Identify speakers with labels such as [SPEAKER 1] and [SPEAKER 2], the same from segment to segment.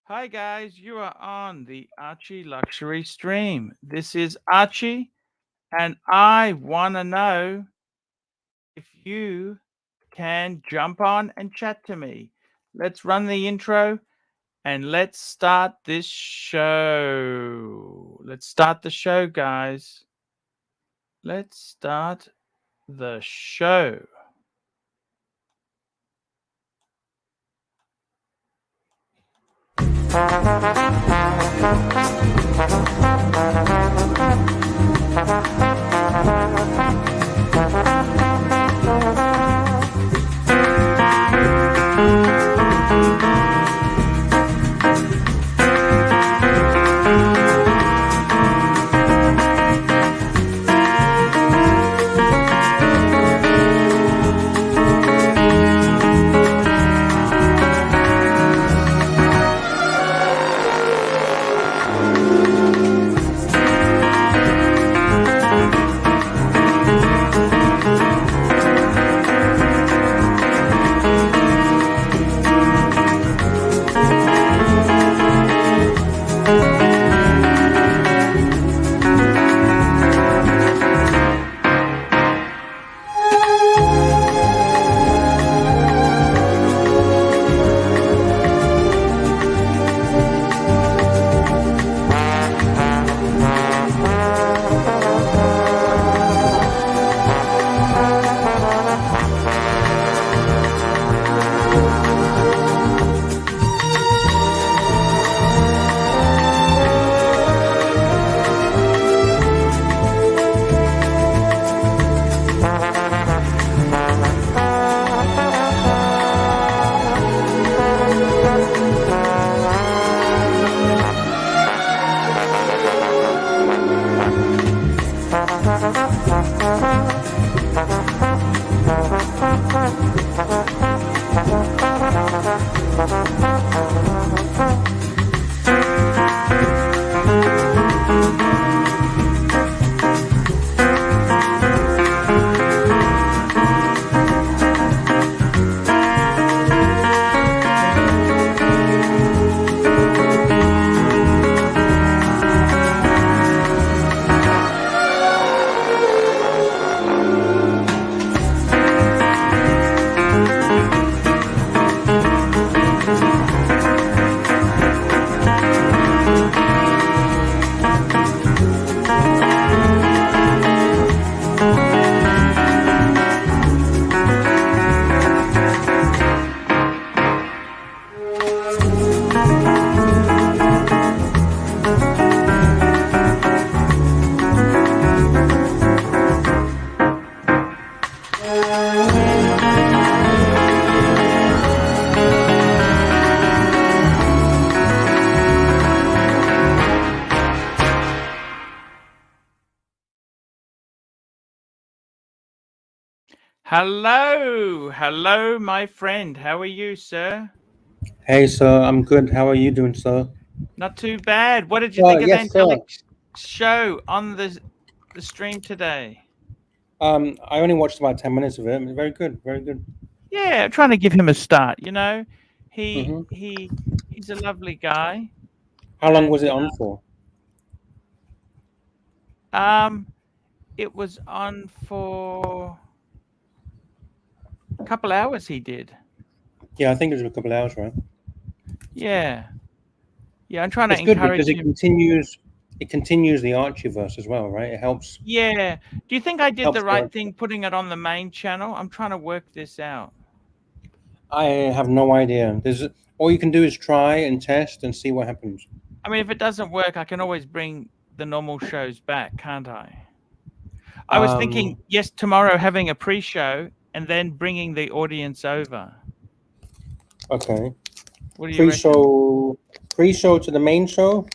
[SPEAKER 1] Hi guys, you are on the Archie Luxury stream. This is Archie, and I want to know if you can jump on and chat to me. Let's run the intro and let's start this show. Let's start the show, guys. Let's start the show. Hello, my friend. How are you, sir?
[SPEAKER 2] Hey, sir, I'm good. How are you doing, sir?
[SPEAKER 1] Not too bad. What did you think of the
[SPEAKER 2] Yes, sir.
[SPEAKER 1] angelic show on the stream today?
[SPEAKER 2] I only watched about 10 minutes of it. Very good, very good.
[SPEAKER 1] Yeah, trying to give him a start. He
[SPEAKER 2] hmm
[SPEAKER 1] he he's a lovely guy,
[SPEAKER 2] How long was
[SPEAKER 1] and
[SPEAKER 2] it on for?
[SPEAKER 1] um, it was on for a couple hours. He did.
[SPEAKER 2] Yeah, I think it was a couple of hours, right?
[SPEAKER 1] Yeah, yeah. I'm trying to
[SPEAKER 2] It's good because
[SPEAKER 1] encourage
[SPEAKER 2] it
[SPEAKER 1] him.
[SPEAKER 2] continues. It continues the Archieverse as well, right? It
[SPEAKER 1] Yeah. Do you think I did the
[SPEAKER 2] helps the
[SPEAKER 1] right
[SPEAKER 2] Archie.
[SPEAKER 1] thing putting it on the main channel? I'm trying to work this out.
[SPEAKER 2] I have no idea. There's all you can do is try and test and see what happens.
[SPEAKER 1] I mean, if it doesn't work, I can always bring the normal shows back, can't I? I was thinking,
[SPEAKER 2] Um,
[SPEAKER 1] yes, tomorrow having a pre-show and then bringing the audience over.
[SPEAKER 2] okay.
[SPEAKER 1] What do you reckon?
[SPEAKER 2] Pre-show, pre-show to the main show.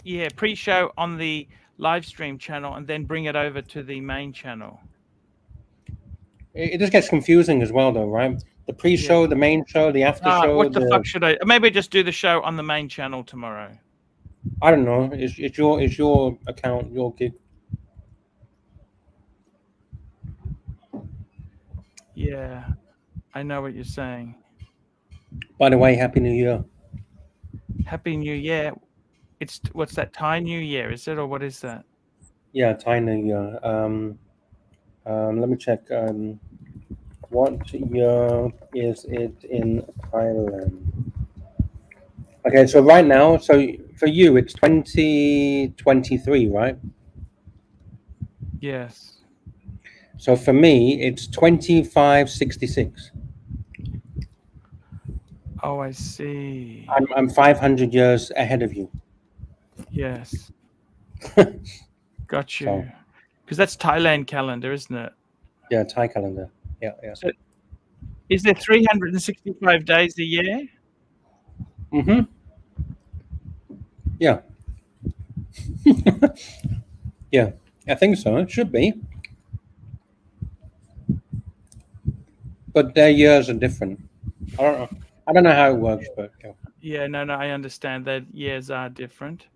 [SPEAKER 1] Yeah, pre-show on the live stream channel and then bring it over to the main channel.
[SPEAKER 2] It just gets confusing as well, though, right? The
[SPEAKER 1] Yeah.
[SPEAKER 2] pre-show, the main show, the after show.
[SPEAKER 1] What the fuck should I? Maybe just do the show on the main channel tomorrow.
[SPEAKER 2] I don't know. It's your account, your gig.
[SPEAKER 1] Yeah, I know what you're saying.
[SPEAKER 2] By the way, Happy New Year.
[SPEAKER 1] Happy New Year. It's what's that? Thai New Year, is it, or what is that?
[SPEAKER 2] Yeah, Thai New Year. Let me check. What year is it in Thailand? Okay, so right now, so for you, it's 2023, right?
[SPEAKER 1] Yes.
[SPEAKER 2] So for me, it's 2566.
[SPEAKER 1] Oh, I see.
[SPEAKER 2] I'm 500 years ahead of you.
[SPEAKER 1] Yes. Got
[SPEAKER 2] So
[SPEAKER 1] you. Because that's Thailand calendar, isn't it?
[SPEAKER 2] yeah, Thai calendar. Yeah, yeah.
[SPEAKER 1] So is there 365 days a year?
[SPEAKER 2] Mm-hmm. Yeah. Yeah, I think so. It should be, but their years are different. I don't know. I don't know how it works, but yeah.
[SPEAKER 1] Yeah, no, I understand that years are different.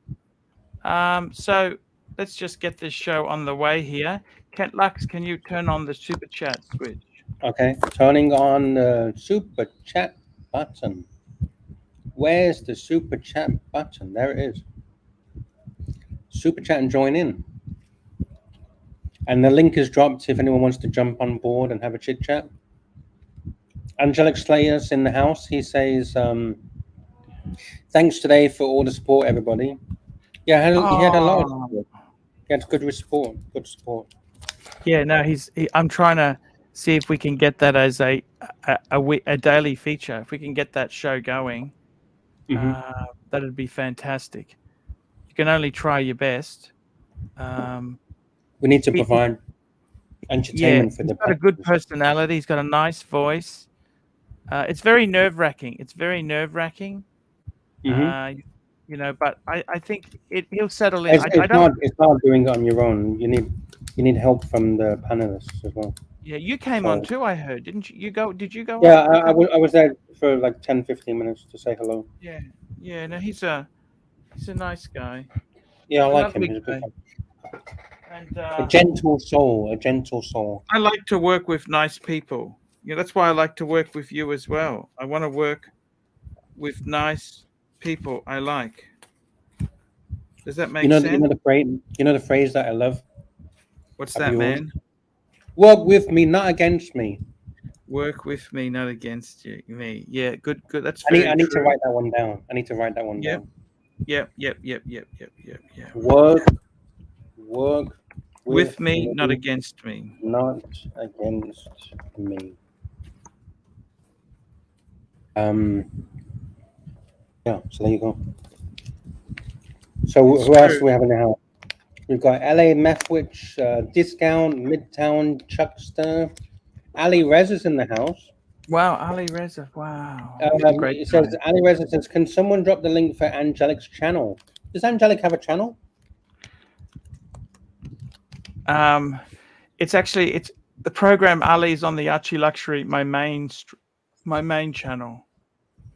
[SPEAKER 1] So let's just get this show on the way here. Cat Lux, can you turn on the super chat switch?
[SPEAKER 2] Okay, turning on the super chat button. Where's the super chat button? There it is. Super chat and join in. And the link is dropped if anyone wants to jump on board and have a chit chat. Angelic Slayer's in the house. He says, thanks today for all the support, everybody. Yeah, he had a lot of
[SPEAKER 1] Oh,
[SPEAKER 2] support. He had good support. Good support.
[SPEAKER 1] yeah, no, I'm trying to see if we can get that as a daily feature. If we can get that show going,
[SPEAKER 2] Mm-hmm.
[SPEAKER 1] that'd be fantastic. You can only try your best.
[SPEAKER 2] We need to
[SPEAKER 1] He,
[SPEAKER 2] provide
[SPEAKER 1] yeah,
[SPEAKER 2] entertainment for
[SPEAKER 1] he's
[SPEAKER 2] the
[SPEAKER 1] got a good
[SPEAKER 2] patrons.
[SPEAKER 1] personality. He's got a nice voice. It's very nerve-wracking. It's very nerve-wracking.
[SPEAKER 2] Mm-hmm.
[SPEAKER 1] You know, but I think he'll settle in. I
[SPEAKER 2] It's
[SPEAKER 1] don't.
[SPEAKER 2] not doing it on your own. You need help from the panelists as well.
[SPEAKER 1] Yeah, you came on
[SPEAKER 2] So
[SPEAKER 1] too. I heard, didn't you? You go? Did you go
[SPEAKER 2] yeah,
[SPEAKER 1] on a couple?
[SPEAKER 2] I was there for like 10, 15 minutes to say hello.
[SPEAKER 1] Yeah, yeah. No, he's a nice guy,
[SPEAKER 2] Yeah, I
[SPEAKER 1] a
[SPEAKER 2] like him.
[SPEAKER 1] lovely
[SPEAKER 2] He's a good
[SPEAKER 1] guy,
[SPEAKER 2] guy.
[SPEAKER 1] and
[SPEAKER 2] A gentle soul. A gentle soul.
[SPEAKER 1] I like to work with nice people. Yeah, that's why I like to work with you as well. I want to work with nice people. I like. Does that make
[SPEAKER 2] You
[SPEAKER 1] sense?
[SPEAKER 2] know the phrase. You know the phrase that I love
[SPEAKER 1] What's
[SPEAKER 2] of
[SPEAKER 1] that,
[SPEAKER 2] yours.
[SPEAKER 1] man?
[SPEAKER 2] Work with me, not against me.
[SPEAKER 1] Work with me, not against you. Me. Yeah, good, good. That's very
[SPEAKER 2] I need to
[SPEAKER 1] true.
[SPEAKER 2] write that one down. I need to write that one
[SPEAKER 1] Yep,
[SPEAKER 2] down.
[SPEAKER 1] yep.
[SPEAKER 2] Work work
[SPEAKER 1] With
[SPEAKER 2] with
[SPEAKER 1] me, not
[SPEAKER 2] me,
[SPEAKER 1] against me.
[SPEAKER 2] not against me. Yeah. So there you go. So
[SPEAKER 1] It's
[SPEAKER 2] who else
[SPEAKER 1] true.
[SPEAKER 2] do we have in the house? We've got LA Methwich, Discount, Midtown, Chuckster. Ali Rez is in the house.
[SPEAKER 1] Wow, Ali Reza. Wow, he's a great
[SPEAKER 2] It
[SPEAKER 1] guy.
[SPEAKER 2] says Ali Rez says, can someone drop the link for Angelic's channel? Does Angelic have a channel?
[SPEAKER 1] It's actually it's the program Ali's on the Archie Luxury, my main channel.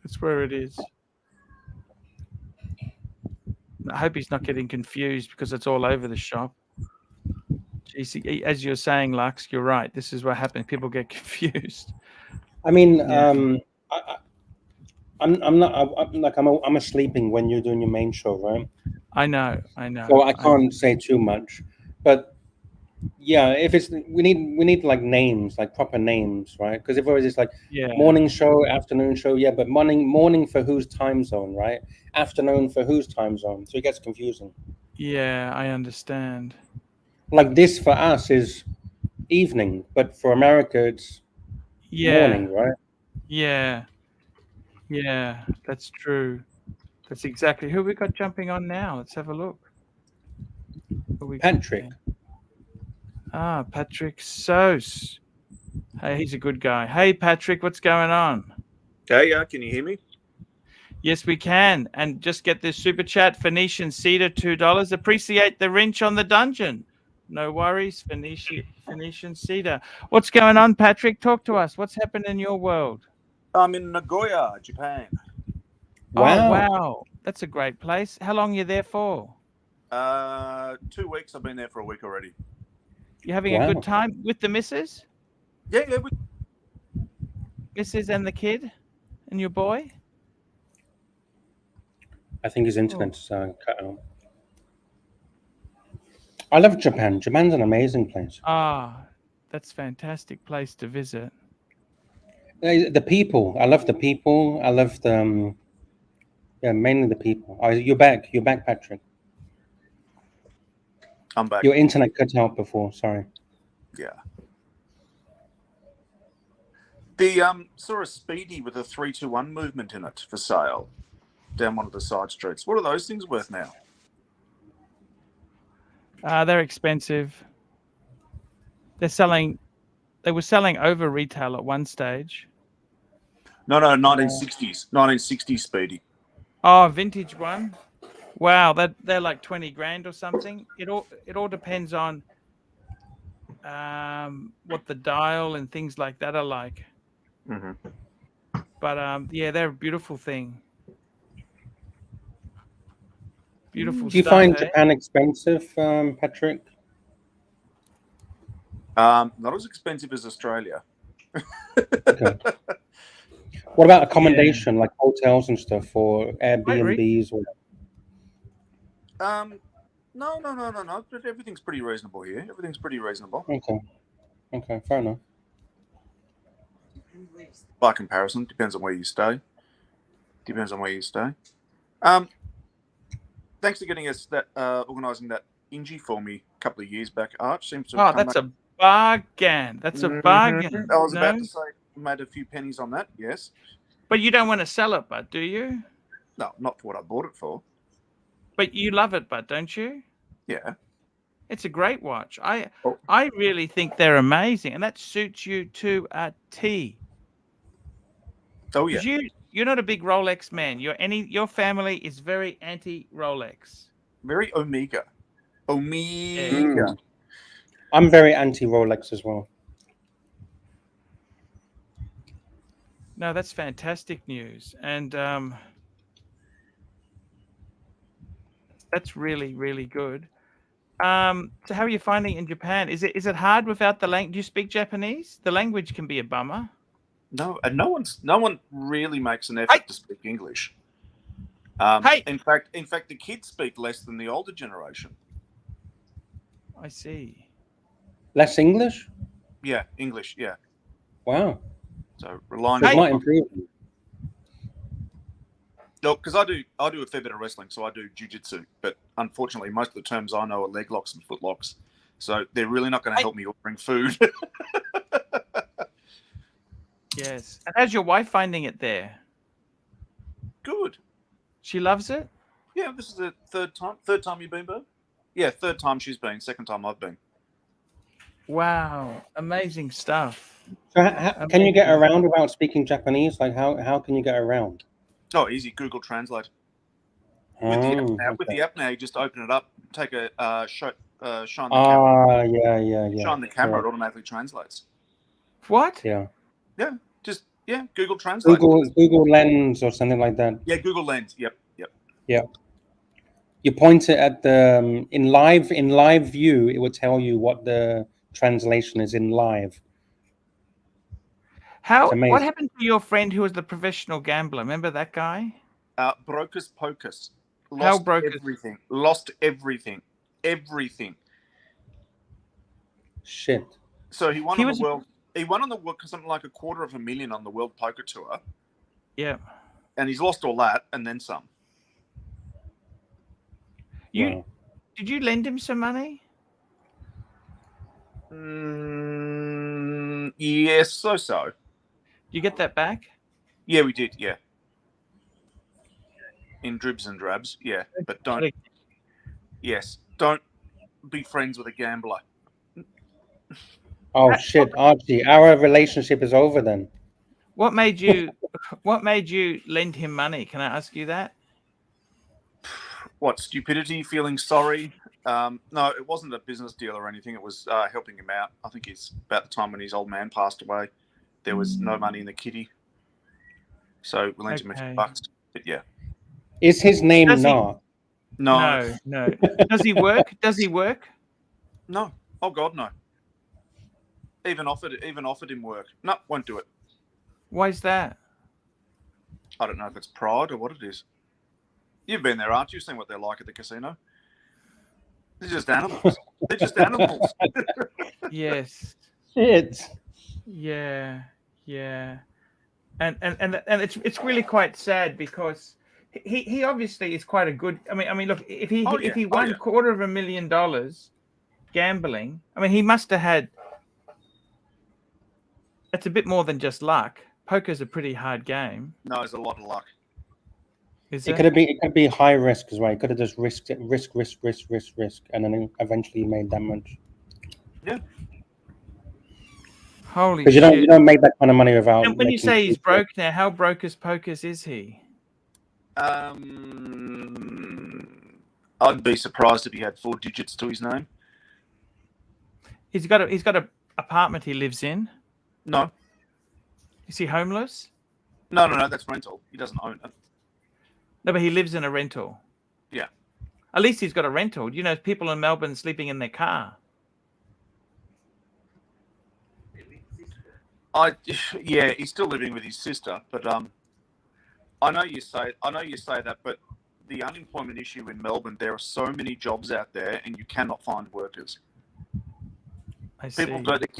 [SPEAKER 1] That's where it is. I hope he's not getting confused because it's all over the shop. Geez, as you're saying, Lux, you're right. This is what happens. People get confused.
[SPEAKER 2] I mean,
[SPEAKER 1] Yeah.
[SPEAKER 2] I'm not. I'm a sleeping when you're doing your main show, right?
[SPEAKER 1] I know.
[SPEAKER 2] So I can't say too much, but yeah, if it's we need like names, like proper names, right? Because if it was just like
[SPEAKER 1] Yeah.
[SPEAKER 2] morning show, afternoon show, yeah, but morning for whose time zone, right? Afternoon for whose time zone, so it gets confusing.
[SPEAKER 1] Yeah, I understand.
[SPEAKER 2] Like this for us is evening, but for America it's
[SPEAKER 1] Yeah.
[SPEAKER 2] morning, right?
[SPEAKER 1] Yeah. Yeah. That's true. That's exactly who we got jumping on now. Let's have a look. Who we got
[SPEAKER 2] Patrick.
[SPEAKER 1] there? Patrick Sose. Hey, he's a good guy. Hey, Patrick, what's going on?
[SPEAKER 3] Hey, can you hear me?
[SPEAKER 1] Yes, we can. And just get this super chat. Phoenician Cedar, $2. Appreciate the wrench on the dungeon. No worries, Phoenician Cedar. What's going on, Patrick? Talk to us. What's happened in your world?
[SPEAKER 3] I'm in Nagoya, Japan.
[SPEAKER 2] Wow.
[SPEAKER 1] Oh, wow. That's a great place. How long are you there for?
[SPEAKER 3] 2 weeks. I've been there for a week already.
[SPEAKER 1] You having a good time with the missus?
[SPEAKER 3] Yeah.
[SPEAKER 1] Missus and the kid and your boy?
[SPEAKER 2] I think his internet's cut out. I love Japan. Japan's an amazing place.
[SPEAKER 1] That's a fantastic place to visit.
[SPEAKER 2] The people. I love the people. I love the mainly the people. You're back. You're back, Patrick.
[SPEAKER 3] I'm back.
[SPEAKER 2] Your internet cut out before. Sorry.
[SPEAKER 3] Yeah. The saw a Speedy with a 3-2-1 movement in it for sale down one of the side streets. What are those things worth now?
[SPEAKER 1] They're expensive. They were selling over retail at one stage.
[SPEAKER 3] No, 1960s. 1960s Speedy.
[SPEAKER 1] Oh, vintage one. Wow, they're like 20 grand or something. It all depends on what the dial and things like that are like.
[SPEAKER 3] Mm-hmm.
[SPEAKER 1] But yeah, they're a beautiful thing. Beautiful
[SPEAKER 2] Do you
[SPEAKER 1] stuff.
[SPEAKER 2] find Japan expensive, Patrick?
[SPEAKER 3] Not as expensive as Australia.
[SPEAKER 2] Okay. What about accommodation, like hotels and stuff, or Airbnbs? Or...
[SPEAKER 3] No. Everything's pretty reasonable here. Everything's pretty reasonable.
[SPEAKER 2] Okay, fair enough.
[SPEAKER 3] By comparison, depends on where you stay. Thanks for getting us that, organising that Ingy for me a couple of years back, Arch. Seems to have come
[SPEAKER 1] that's
[SPEAKER 3] back.
[SPEAKER 1] a bargain. That's a bargain.
[SPEAKER 3] I was about to say, made a few pennies on that, yes.
[SPEAKER 1] But you don't want to sell it, Bud, do you?
[SPEAKER 3] No, not for what I bought it for.
[SPEAKER 1] But you love it, Bud, don't you?
[SPEAKER 3] Yeah.
[SPEAKER 1] It's a great watch. I really think they're amazing, and that suits you to a T.
[SPEAKER 3] Oh yeah.
[SPEAKER 1] You're not a big Rolex man. Your family is very anti Rolex.
[SPEAKER 3] Very Omega.
[SPEAKER 2] I'm very anti Rolex as well.
[SPEAKER 1] No, that's fantastic news, and that's really, really good. So how are you finding it in Japan? Is it hard without the language? Do you speak Japanese? The language can be a bummer.
[SPEAKER 3] No, and no one really makes an effort to speak English. In fact, the kids speak less than the older generation.
[SPEAKER 1] I see.
[SPEAKER 2] Less English?
[SPEAKER 3] Yeah, English. Yeah.
[SPEAKER 2] Wow.
[SPEAKER 3] So relying
[SPEAKER 2] on might improve.
[SPEAKER 3] No, because I do a fair bit of wrestling, so I do jiu-jitsu. But unfortunately, most of the terms I know are leg locks and foot locks. So they're really not going to help me ordering food.
[SPEAKER 1] Yes. And how's your wife finding it there?
[SPEAKER 3] Good.
[SPEAKER 1] She loves it?
[SPEAKER 3] Yeah, this is the third time you've been, Bert? Yeah, third time she's been, second time I've been.
[SPEAKER 1] Wow. Amazing stuff.
[SPEAKER 2] So can you get around without speaking Japanese? Like how can you get around?
[SPEAKER 3] Oh, easy. Google Translate. With the app now, you just open it up, take a shine the camera.
[SPEAKER 2] Yeah.
[SPEAKER 3] Shine the camera, it automatically translates.
[SPEAKER 1] What?
[SPEAKER 2] Yeah.
[SPEAKER 3] Yeah, Google Translate.
[SPEAKER 2] Google Lens or something like that.
[SPEAKER 3] Yeah, Google Lens. Yep.
[SPEAKER 2] You point it at the in live view, it would tell you what the translation is in live.
[SPEAKER 1] What happened to your friend who was the professional gambler? Remember that guy?
[SPEAKER 3] Brocus Pocus.
[SPEAKER 1] Lost
[SPEAKER 3] everything.
[SPEAKER 2] Shit.
[SPEAKER 3] So he won on the world. He won on the world something like $250,000 on the World Poker Tour.
[SPEAKER 1] Yeah.
[SPEAKER 3] And he's lost all that and then some.
[SPEAKER 1] Did you lend him some money?
[SPEAKER 3] Yes, so.
[SPEAKER 1] You get that back?
[SPEAKER 3] Yeah, we did. Yeah. In dribs and drabs. Yeah, but don't be friends with a gambler.
[SPEAKER 2] Oh shit, Archie! Our relationship is over then.
[SPEAKER 1] What made you lend him money? Can I ask you that?
[SPEAKER 3] What, stupidity? Feeling sorry? No, it wasn't a business deal or anything. It was helping him out. I think it's about the time when his old man passed away. There was no money in the kitty, so we lent him a few bucks. But yeah,
[SPEAKER 2] is his name
[SPEAKER 3] No.
[SPEAKER 1] Does he work?
[SPEAKER 3] No. Oh God, no. Even offered him work. No, won't do it.
[SPEAKER 1] Why is that?
[SPEAKER 3] I don't know if it's pride or what it is. You've been there, aren't you? You've seen what they're like at the casino. They're just animals. They're just animals.
[SPEAKER 1] Yes.
[SPEAKER 2] Shit.
[SPEAKER 1] Yeah. Yeah. And it's really quite sad because he obviously is quite a good. I mean, look, if he
[SPEAKER 3] Oh, yeah.
[SPEAKER 1] if he
[SPEAKER 3] Oh,
[SPEAKER 1] won
[SPEAKER 3] yeah.
[SPEAKER 1] $250,000 gambling, I mean, he must have had. It's a bit more than just luck. Poker's a pretty hard game.
[SPEAKER 3] No, it's a lot of luck.
[SPEAKER 1] Is
[SPEAKER 2] It
[SPEAKER 1] it?
[SPEAKER 2] could be high risk as well. He could have just risked it, risk, and then eventually made that much.
[SPEAKER 3] Yeah.
[SPEAKER 1] Holy
[SPEAKER 2] Because
[SPEAKER 1] shit!
[SPEAKER 2] you don't make that kind of money without.
[SPEAKER 1] And when you
[SPEAKER 2] making
[SPEAKER 1] say he's
[SPEAKER 2] people-
[SPEAKER 1] broke now, how broke as pokers is he?
[SPEAKER 3] I'd be surprised if he had 4 digits to his name.
[SPEAKER 1] He's got a apartment he lives in.
[SPEAKER 3] No,
[SPEAKER 1] Is he homeless?
[SPEAKER 3] no, that's rental. He doesn't own it.
[SPEAKER 1] No, but he lives in a rental.
[SPEAKER 3] Yeah.
[SPEAKER 1] At least he's got a rental. You know, people in Melbourne sleeping in their car.
[SPEAKER 3] Yeah, he's still living with his sister, but I know you say that, but the unemployment issue in Melbourne, there are so many jobs out there, and you cannot find workers.
[SPEAKER 1] I see.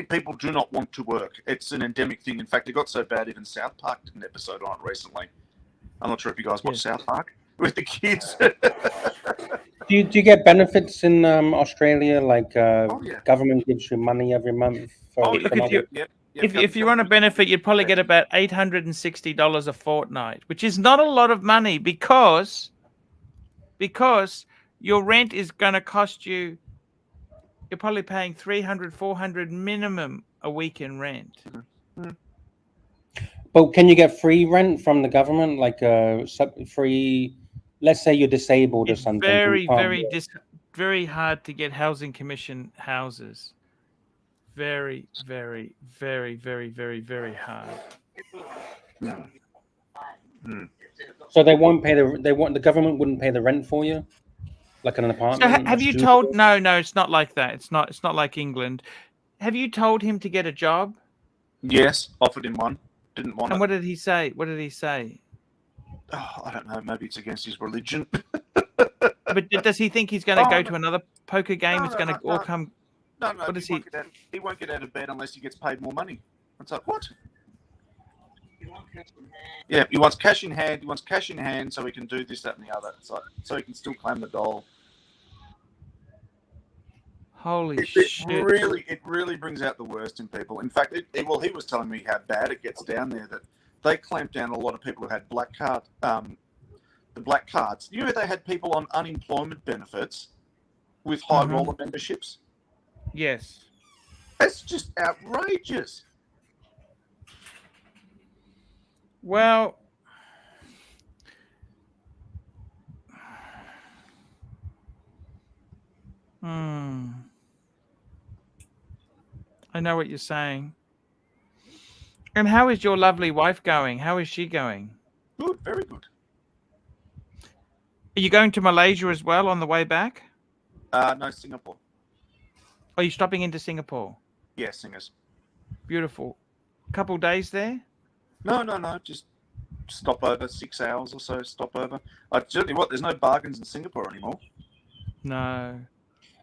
[SPEAKER 3] People do not want to work. It's an endemic thing. In fact, it got so bad even South Park did an episode on it recently. I'm not sure if you guys watch South Park with the kids.
[SPEAKER 2] Do you get benefits in Australia? Like
[SPEAKER 3] yeah.
[SPEAKER 2] government gives you money every month.
[SPEAKER 1] look, if you're on a benefit, you'd probably get about $860 a fortnight, which is not a lot of money because your rent is going to cost you. You're probably paying $300, $400 minimum a week in rent.
[SPEAKER 2] But can you get free rent from the government, like free? Let's say you're disabled or
[SPEAKER 1] It's
[SPEAKER 2] something.
[SPEAKER 1] very hard to get housing commission houses. Very, very, very, very, very, very hard.
[SPEAKER 2] So they won't pay the government wouldn't pay the rent for you, like an apartment.
[SPEAKER 1] So have you told? No, it's not like that. It's not like England. Have you told him to get a job?
[SPEAKER 3] Yes, offered him one. Didn't want
[SPEAKER 1] And
[SPEAKER 3] it.
[SPEAKER 1] what did he say? What did he say?
[SPEAKER 3] Oh, I don't know. Maybe it's against his religion.
[SPEAKER 1] But does he think he's going to go to another poker game? It's going to all come.
[SPEAKER 3] No.
[SPEAKER 1] What is
[SPEAKER 3] he won't get out of bed unless he gets paid more money. It's like, what? Yeah, he wants cash in hand. He wants cash in hand so he can do this, that, and the other. It's like, so he can still claim the doll.
[SPEAKER 1] Holy
[SPEAKER 3] It
[SPEAKER 1] shit!
[SPEAKER 3] really brings out the worst in people. In fact, he was telling me how bad it gets down there, that they clamped down a lot of people who had black card, the black cards. You know, they had people on unemployment benefits with high roller memberships.
[SPEAKER 1] Yes.
[SPEAKER 3] That's just outrageous.
[SPEAKER 1] Well, I know what you're saying. And how is your lovely wife going? How is she going?
[SPEAKER 3] Good, very good.
[SPEAKER 1] Are you going to Malaysia as well on the way back?
[SPEAKER 3] No, Singapore.
[SPEAKER 1] Are you stopping into Singapore?
[SPEAKER 3] Yeah, Singers.
[SPEAKER 1] Beautiful. Couple days there?
[SPEAKER 3] No. Just stop over 6 hours or so. Stop over. I tell you what, there's no bargains in Singapore anymore.
[SPEAKER 1] No.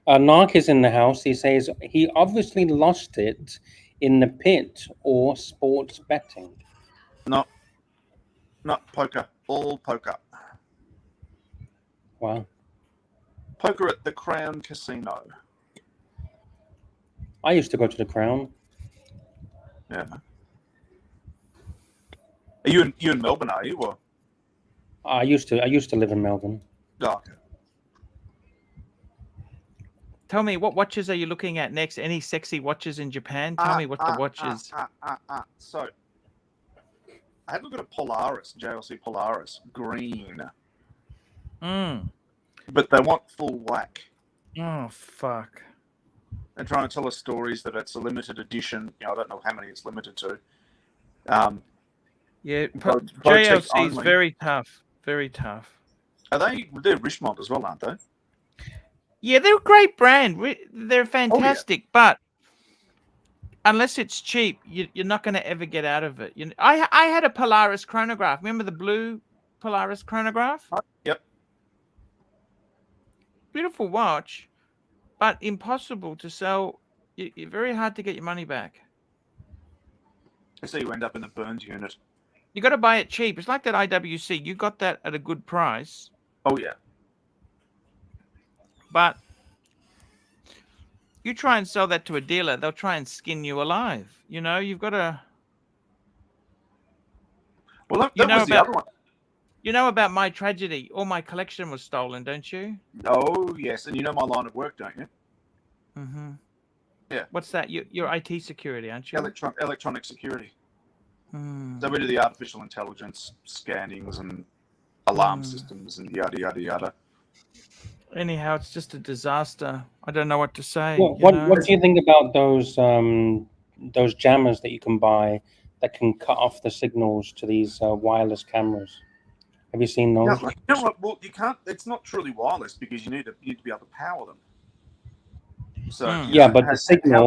[SPEAKER 2] Nark is in the house. He says he obviously lost it in the pit or sports betting.
[SPEAKER 3] No, not poker. All poker.
[SPEAKER 2] Wow.
[SPEAKER 3] Poker at the Crown Casino.
[SPEAKER 2] I used to go to the Crown.
[SPEAKER 3] Yeah. Are you in Melbourne? Are you? Or?
[SPEAKER 2] I used to live in Melbourne.
[SPEAKER 3] Oh, okay.
[SPEAKER 1] Tell me, what watches are you looking at next? Any sexy watches in Japan? Tell me what the watch is.
[SPEAKER 3] So, I had a look at a Polaris, JLC Polaris, green. But they want full whack.
[SPEAKER 1] Oh, fuck.
[SPEAKER 3] They're trying to tell us stories that it's a limited edition. You know, I don't know how many it's limited to.
[SPEAKER 1] Yeah,
[SPEAKER 3] boutique
[SPEAKER 1] JLC is
[SPEAKER 3] only.
[SPEAKER 1] very tough. Very tough.
[SPEAKER 3] They're Richmond as well, aren't they?
[SPEAKER 1] Yeah, they're a great brand. They're fantastic, but unless it's cheap, you're not going to ever get out of it. I had a Polaris chronograph. Remember the blue Polaris chronograph?
[SPEAKER 3] Yep.
[SPEAKER 1] beautiful watch, but impossible to sell. Very hard to get your money back.
[SPEAKER 3] So you end up in the Burns unit.
[SPEAKER 1] You got to buy it cheap. It's like that IWC. You got that at a good price,
[SPEAKER 3] Oh yeah.
[SPEAKER 1] but you try and sell that to a dealer, they'll try and skin you alive. You know, you've got to.
[SPEAKER 3] Well, that
[SPEAKER 1] You know
[SPEAKER 3] was the
[SPEAKER 1] about-
[SPEAKER 3] other one.
[SPEAKER 1] You know about my tragedy. All my collection was stolen, don't you?
[SPEAKER 3] Oh yes, and you know my line of work, don't you?
[SPEAKER 1] Mm-hmm.
[SPEAKER 3] Yeah.
[SPEAKER 1] What's that? You're IT security, aren't you?
[SPEAKER 3] Electronic security.
[SPEAKER 1] Hmm.
[SPEAKER 3] So we do the artificial intelligence scannings and alarm systems and yada yada yada.
[SPEAKER 1] Anyhow, it's just a disaster. I don't know what to say.
[SPEAKER 2] What
[SPEAKER 1] you know?
[SPEAKER 2] what do you think about those jammers that you can buy that can cut off the signals to these wireless cameras? Have you seen those?
[SPEAKER 3] No, you know what? Well, you can't. It's not truly wireless because you need to be able to power them. So
[SPEAKER 2] Yeah, but the signal.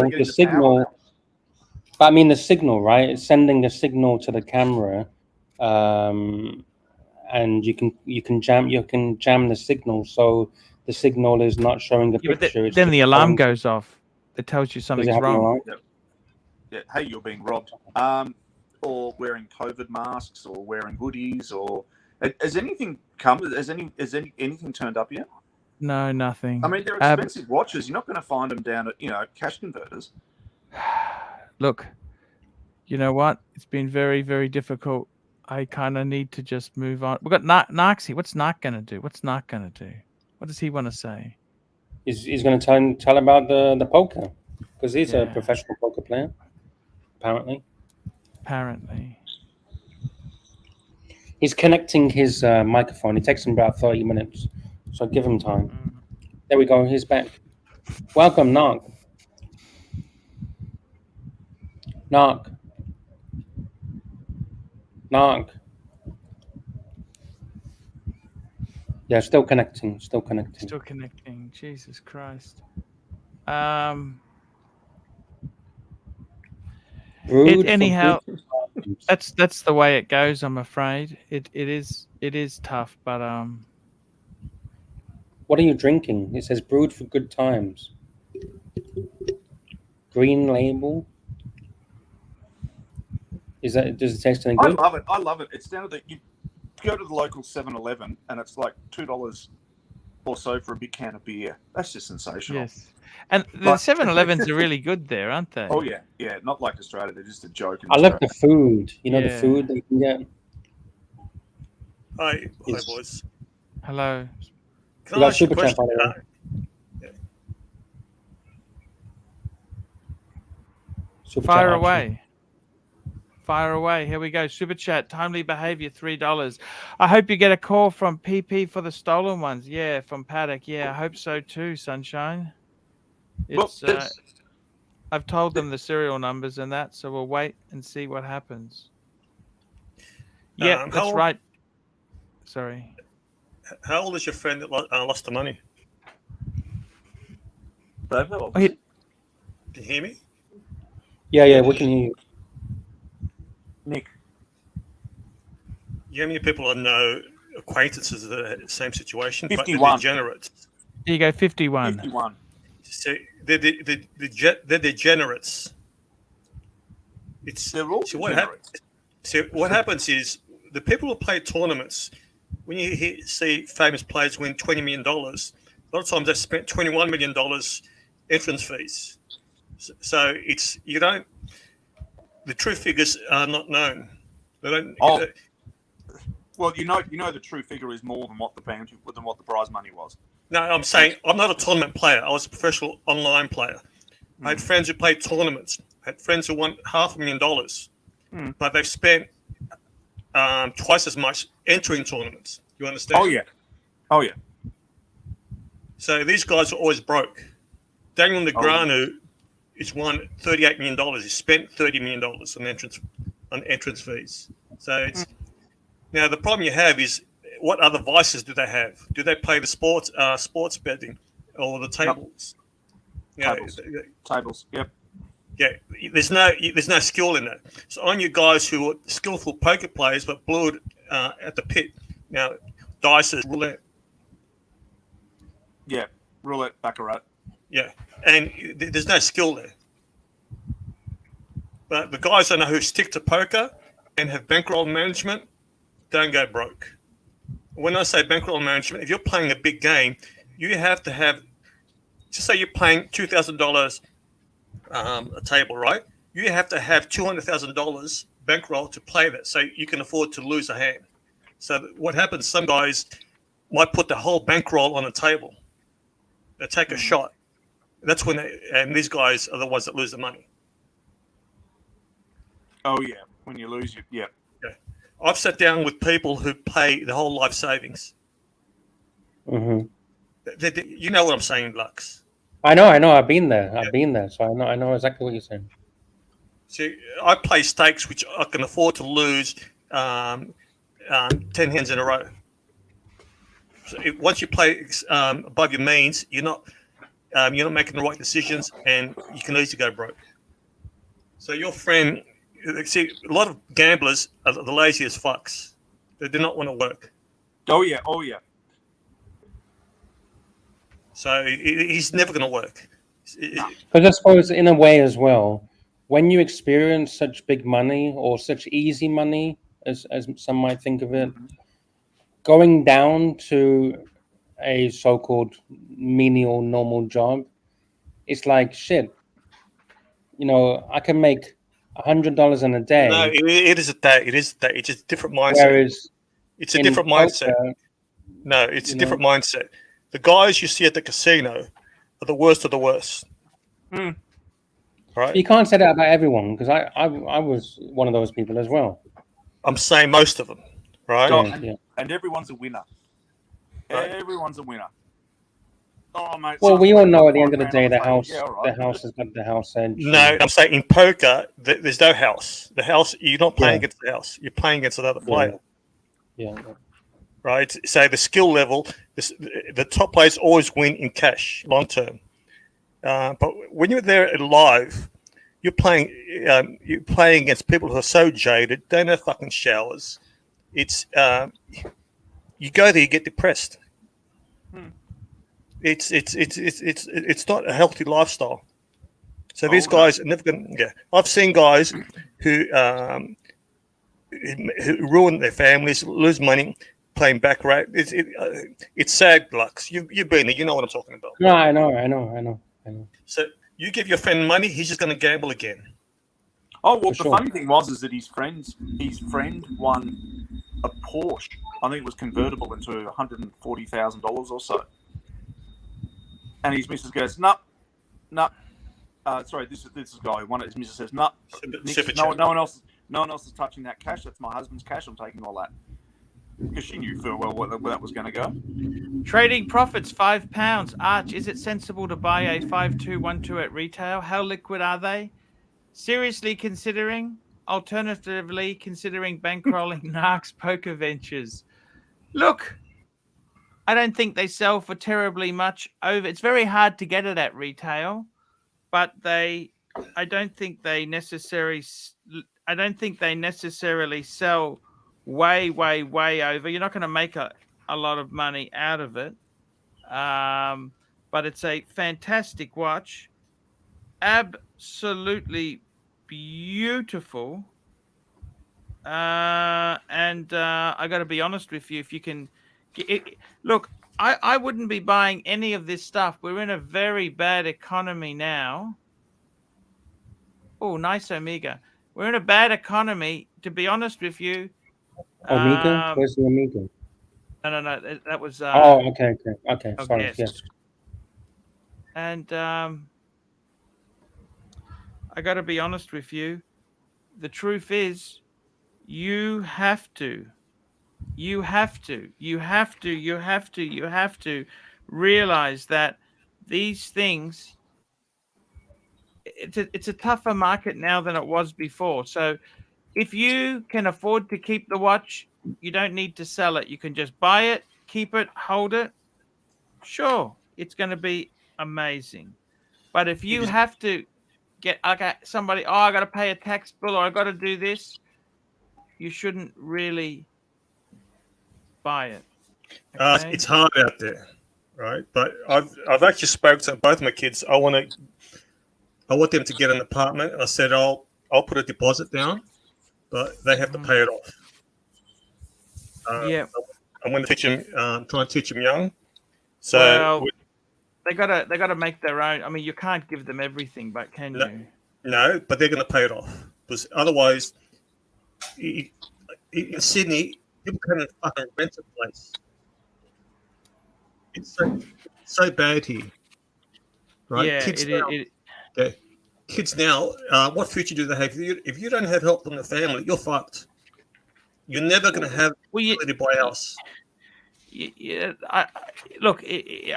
[SPEAKER 2] But I mean the signal, right? It's sending a signal to the camera, and you can jam the signal, so the signal is not showing a
[SPEAKER 1] Yeah, but
[SPEAKER 2] picture.
[SPEAKER 1] then the alarm goes off. That tells you something's wrong.
[SPEAKER 3] Yeah, hey, you're being robbed. Or wearing COVID masks, or wearing hoodies, or has anything come? Has anything turned up yet?
[SPEAKER 1] No, nothing.
[SPEAKER 3] I mean, they're expensive watches. You're not going to find them down at cash converters.
[SPEAKER 1] Look, you know what? It's been very, very difficult. I kind of need to just move on. We've got Narks here. What's Nark going to do? What's Nark going to do? What does he want to say?
[SPEAKER 2] He's going to tell about the poker, because he's a
[SPEAKER 1] Yeah.
[SPEAKER 2] professional poker player, apparently. He's connecting his microphone. It takes him about 30 minutes, so give him time. There we go. He's back. Welcome, Nark. Nark. Yeah, still connecting.
[SPEAKER 1] Still connecting. Jesus Christ. Anyhow, that's the way it goes. I'm afraid it is tough, but
[SPEAKER 2] What are you drinking? It says brewed for good times. Green label. Does it taste any good?
[SPEAKER 3] I love it. It's down to you go to the local 7-Eleven and it's like $2 or so for a big can of beer. That's just sensational.
[SPEAKER 1] yes. And the 7-Elevens are really good there, aren't they?
[SPEAKER 3] Oh yeah, not like Australia. They're just a joke.
[SPEAKER 2] I love the food. You know, the
[SPEAKER 1] Yeah.
[SPEAKER 2] food that you can get.
[SPEAKER 4] Hi boys.
[SPEAKER 1] Hello.
[SPEAKER 4] Can
[SPEAKER 2] We
[SPEAKER 4] I
[SPEAKER 2] got
[SPEAKER 4] ask you a
[SPEAKER 2] super chat,
[SPEAKER 4] question?
[SPEAKER 2] by the way. Super
[SPEAKER 1] Fire
[SPEAKER 2] chat,
[SPEAKER 1] away. Fire away. Here we go. Super chat. Timely behavior, $3. I hope you get a call from PP for the stolen ones. Yeah, from Paddock. Yeah, I hope so too, Sunshine. It's I've told them the serial numbers and that, so we'll wait and see what happens. Yeah, that's right. Sorry.
[SPEAKER 4] How old is your friend that lost the money?
[SPEAKER 1] Oh,
[SPEAKER 4] Can you hear me?
[SPEAKER 2] Yeah, we can hear you.
[SPEAKER 3] Nick.
[SPEAKER 4] You know how many people I know, acquaintances that are in the same situation,
[SPEAKER 3] 51.
[SPEAKER 4] but they're degenerates.
[SPEAKER 1] There you go, 51.
[SPEAKER 3] 51.
[SPEAKER 4] So they're degenerates.
[SPEAKER 3] They're all degenerates.
[SPEAKER 4] So what happens is the people who play tournaments, when you see famous players win $20 million, a lot of times they've spent $21 million entrance fees. So the true figures are not known. They don't.
[SPEAKER 3] Well, you know, the true figure is more than what the prize money was.
[SPEAKER 4] No, I'm saying I'm not a tournament player. I was a professional online player. I had friends who played tournaments. I had friends who won $500,000, but they've spent twice as much entering tournaments. You understand?
[SPEAKER 3] Oh yeah.
[SPEAKER 4] So these guys are always broke. Daniel Negreanu has won $38 million. He spent $30 million on entrance fees. So it's now the problem you have is what other vices do they have? Do they play the sports betting or the tables?
[SPEAKER 3] Tables. Yep.
[SPEAKER 4] Yeah, there's no skill in that. So on you guys who are skillful poker players but blew it at the pit. Now, dice is roulette.
[SPEAKER 3] Yeah, roulette, baccarat.
[SPEAKER 4] Yeah, and there's no skill there. But the guys I know who stick to poker and have bankroll management don't go broke. When I say bankroll management, if you're playing a big game, you have to have, just say you're playing $2,000 a table, right? You have to have $200,000 bankroll to play that, so you can afford to lose a hand. So what happens? Some guys might put the whole bankroll on a table. They take a shot. That's when and these guys are the ones that lose the money.
[SPEAKER 3] Oh yeah, when you lose, yeah.
[SPEAKER 4] I've sat down with people who pay the whole life savings.
[SPEAKER 2] Mm-hmm.
[SPEAKER 4] You know what I'm saying, Lux?
[SPEAKER 2] I know. I've been there. So I know exactly what you're saying.
[SPEAKER 4] See, I play stakes which I can afford to lose 10 hands in a row. So once you play above your means, you're not making the right decisions, and you can easily go broke. So your friend, see, a lot of gamblers are the laziest fucks. They do not want to work.
[SPEAKER 3] Oh yeah.
[SPEAKER 4] So he's never going to work.
[SPEAKER 2] Because I suppose, in a way as well, when you experience such big money or such easy money, as some might think of it, going down to a so-called menial normal job, it's like shit. I can make $100 in a day.
[SPEAKER 4] No, it is a day. It is a day. It's just a different mindset.
[SPEAKER 2] Whereas
[SPEAKER 4] it's a different mindset. No, it's a different mindset. The guys you see at the casino are the worst of the worst. Right?
[SPEAKER 2] You can't say that about everyone, because I was one of those people as well.
[SPEAKER 4] I'm saying most of them, right?
[SPEAKER 2] Yeah.
[SPEAKER 3] And everyone's a winner. Right. Everyone's a winner. Oh, mate.
[SPEAKER 2] Well, we all know at the end of the day, the house has got the house edge.
[SPEAKER 4] No, I'm saying in poker, there's no house. The house, you're not playing against the house. You're playing against another player.
[SPEAKER 2] Yeah.
[SPEAKER 4] Right? So the skill level, the top players always win in cash, long term. But when you're there live, you're playing against people who are so jaded, don't have fucking showers. It's you go there, you get depressed. It's not a healthy lifestyle. So these guys are never going. Yeah, I've seen guys who ruin their families, lose money playing baccarat. It's sad, Lux. You've been there. You know what I'm talking about.
[SPEAKER 2] No, I know.
[SPEAKER 4] So you give your friend money, he's just going to gamble again.
[SPEAKER 3] Oh well, funny thing was that his friend won a Porsche. I think it was convertible into $140,000 or so. And his missus goes, no. Sorry, this is the guy who won it. His missus says, no one else is touching that cash. That's my husband's cash. I'm taking all that. Because she knew full well where that was going to go.
[SPEAKER 1] Trading profits £5. Arch, is it sensible to buy a 5212 at retail? How liquid are they? Seriously considering? Alternatively, considering bankrolling Narc's poker ventures. Look, I don't think they sell for terribly much over. It's very hard to get it at retail, but I don't think they necessarily sell way over. You're not going to make a lot of money out of it. But it's a fantastic watch. Absolutely beautiful. And I got to be honest with you, if you can look, I wouldn't be buying any of this stuff. We're in a very bad economy now. Oh, nice Omega. We're in a bad economy, to be honest with you.
[SPEAKER 2] Omega? Where's the Omega?
[SPEAKER 1] No. That was.
[SPEAKER 2] Okay. Sorry. Yes.
[SPEAKER 1] And I got to be honest with you. The truth is, you have to realize that these things, it's a tougher market now than it was before. So if you can afford to keep the watch, you don't need to sell it. You can just buy it, keep it, hold it. Sure, it's going to be amazing. But if you have to somebody, I got to pay a tax bill or I got to do this, you shouldn't really buy it. Okay?
[SPEAKER 4] It's hard out there. right? But I've actually spoken to both my kids. I want them to get an apartment, and I said I'll put a deposit down, but they have to pay it off.
[SPEAKER 1] Yeah.
[SPEAKER 4] I'm going to teach them, try and teach them young. So
[SPEAKER 1] Well, they gotta make their own. I mean, you can't give them everything, but can you?
[SPEAKER 4] no, but they're going to pay it off because otherwise, in Sydney, people can't fucking rent a place. It's so bad here, right?
[SPEAKER 1] Yeah,
[SPEAKER 4] Kids now, what future do they have? If you don't have help from the family, you're fucked. You're never going to have the ability to buy a house.
[SPEAKER 1] Yeah, I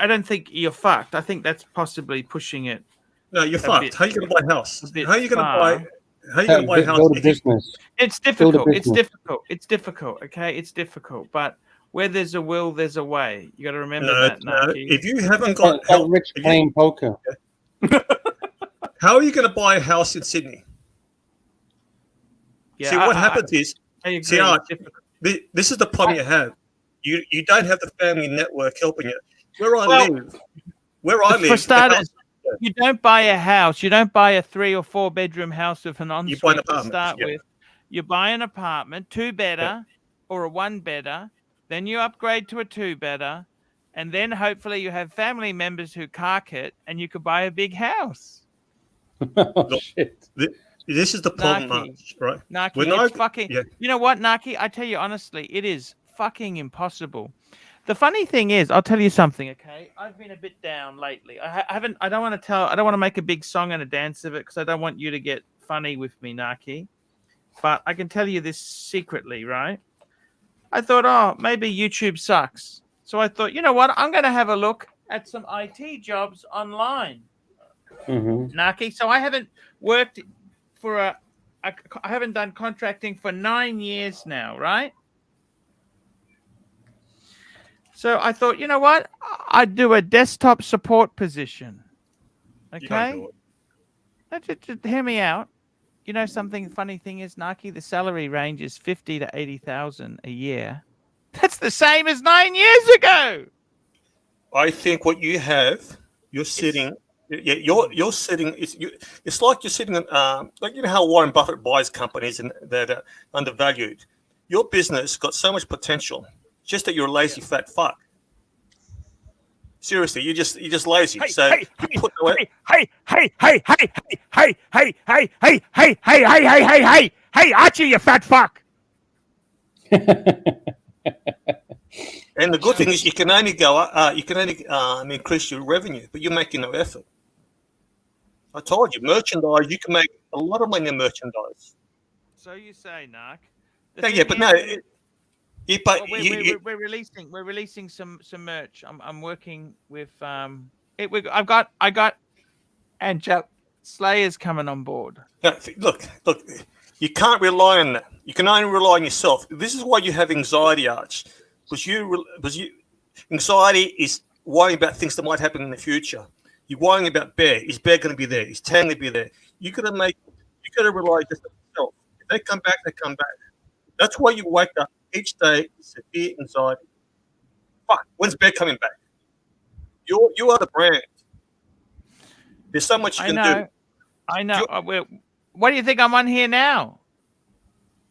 [SPEAKER 1] don't think you're fucked. I think that's possibly pushing it.
[SPEAKER 4] No, you're fucked. How are you going to buy a house? How are you going to buy? How are you going to buy a house?
[SPEAKER 2] Build a business.
[SPEAKER 1] It's difficult. It's difficult. Okay, it's difficult. But where there's a will, there's a way. You got to remember that.
[SPEAKER 4] No. If you haven't got
[SPEAKER 2] help, rich playing poker.
[SPEAKER 4] How are you going to buy a house in Sydney?
[SPEAKER 1] Yeah,
[SPEAKER 4] see, what happens is, Art, this is the problem you have. You don't have the family network helping you. Where I live,
[SPEAKER 1] for starters, you don't buy a house. You don't buy a 3 or 4 bedroom house with an ensuite to start with. You buy an apartment, 2-bedder or a 1-bedder. Then you upgrade to a 2-bedder, and then hopefully you have family members who cark it, and you could buy a big house.
[SPEAKER 4] Look, shit. This is the problem, right?
[SPEAKER 1] Naki, it's fucking. Yeah. You know what, Naki? I tell you honestly, it is fucking impossible. The funny thing is, I'll tell you something. Okay, I've been a bit down lately. I don't want to make a big song and a dance of it because I don't want you to get funny with me, Naki. But I can tell you this secretly, right? I thought, oh, maybe YouTube sucks. So I thought, you know what? I'm going to have a look at some IT jobs online. Naki. So I haven't worked for I haven't done contracting for 9 years now, right? So I thought, you know what? I'd do a desktop support position. Okay? Just hear me out. You know something funny thing is, Naki, the salary range is 50 to 80,000 a year. That's the same as 9 years ago.
[SPEAKER 4] I think what you have, you're sitting. Yeah, you're sitting. It's like you're sitting. Like you know how Warren Buffett buys companies and that are undervalued. Your business got so much potential, just that you're a lazy fat fuck. Seriously, you're just lazy. Hey,
[SPEAKER 1] Archie, you fat fuck.
[SPEAKER 4] And the good thing is you can only increase your revenue, but you're making no effort. I told you, merchandise, you can make a lot of money in merchandise.
[SPEAKER 1] So you say, Narc. We're releasing some merch. I'm working with I got Angel Slayer's coming on board.
[SPEAKER 4] Now, look, you can't rely on that. You can only rely on yourself. This is why you have anxiety, Arch, because anxiety is worrying about things that might happen in the future. You're worrying about Bear. Is Bear going to be there? Is Tan going to be there? You got to rely just on yourself. If they come back, they come back. That's why you wake up each day with severe anxiety. Fuck, when's Bear coming back? You are the brand. There's so much you can do.
[SPEAKER 1] I know. What do you think I'm on here now?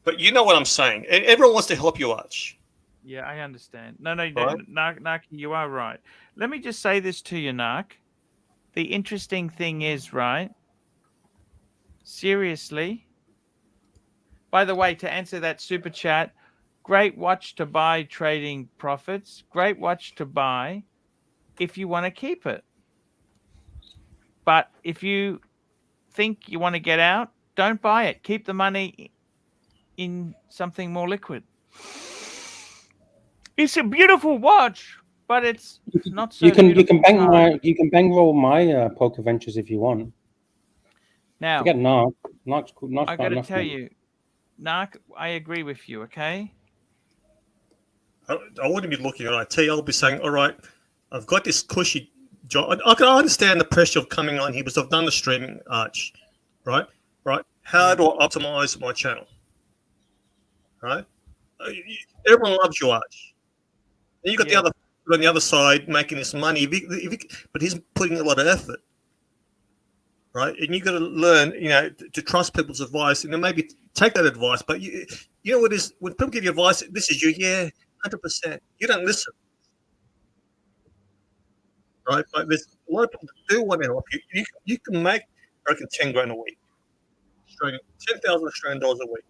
[SPEAKER 4] But you know what I'm saying. Everyone wants to help you, Arch.
[SPEAKER 1] Yeah, I understand. No, Narc, you are right. Let me just say this to you, Narc. The interesting thing is, right? Seriously. By the way, to answer that super chat, great watch to buy trading profits. Great watch to buy if you want to keep it. But if you think you want to get out, don't buy it. Keep the money in something more liquid. It's a beautiful watch, but it's not so.
[SPEAKER 2] You can bankroll my poker ventures if you want.
[SPEAKER 1] Now,
[SPEAKER 2] forget Narc.
[SPEAKER 1] I got to tell you, Narc, I agree with you. Okay.
[SPEAKER 4] I wouldn't be looking at IT. I'll be saying, all right, I've got this cushy job. I can understand the pressure of coming on here because I've done the streaming, Arch. Right. How do I optimize my channel? Right. Everyone loves you, Arch. And you got the on the other side making this money. But he's putting a lot of effort, right? And you got to learn, to trust people's advice, and then maybe take that advice. But you know what is when people give you advice, this is you, 100%. You don't listen, right? But there's a lot of people that do want to help you. You can make, I reckon, 10 grand a week, 10,000 Australian dollars a week.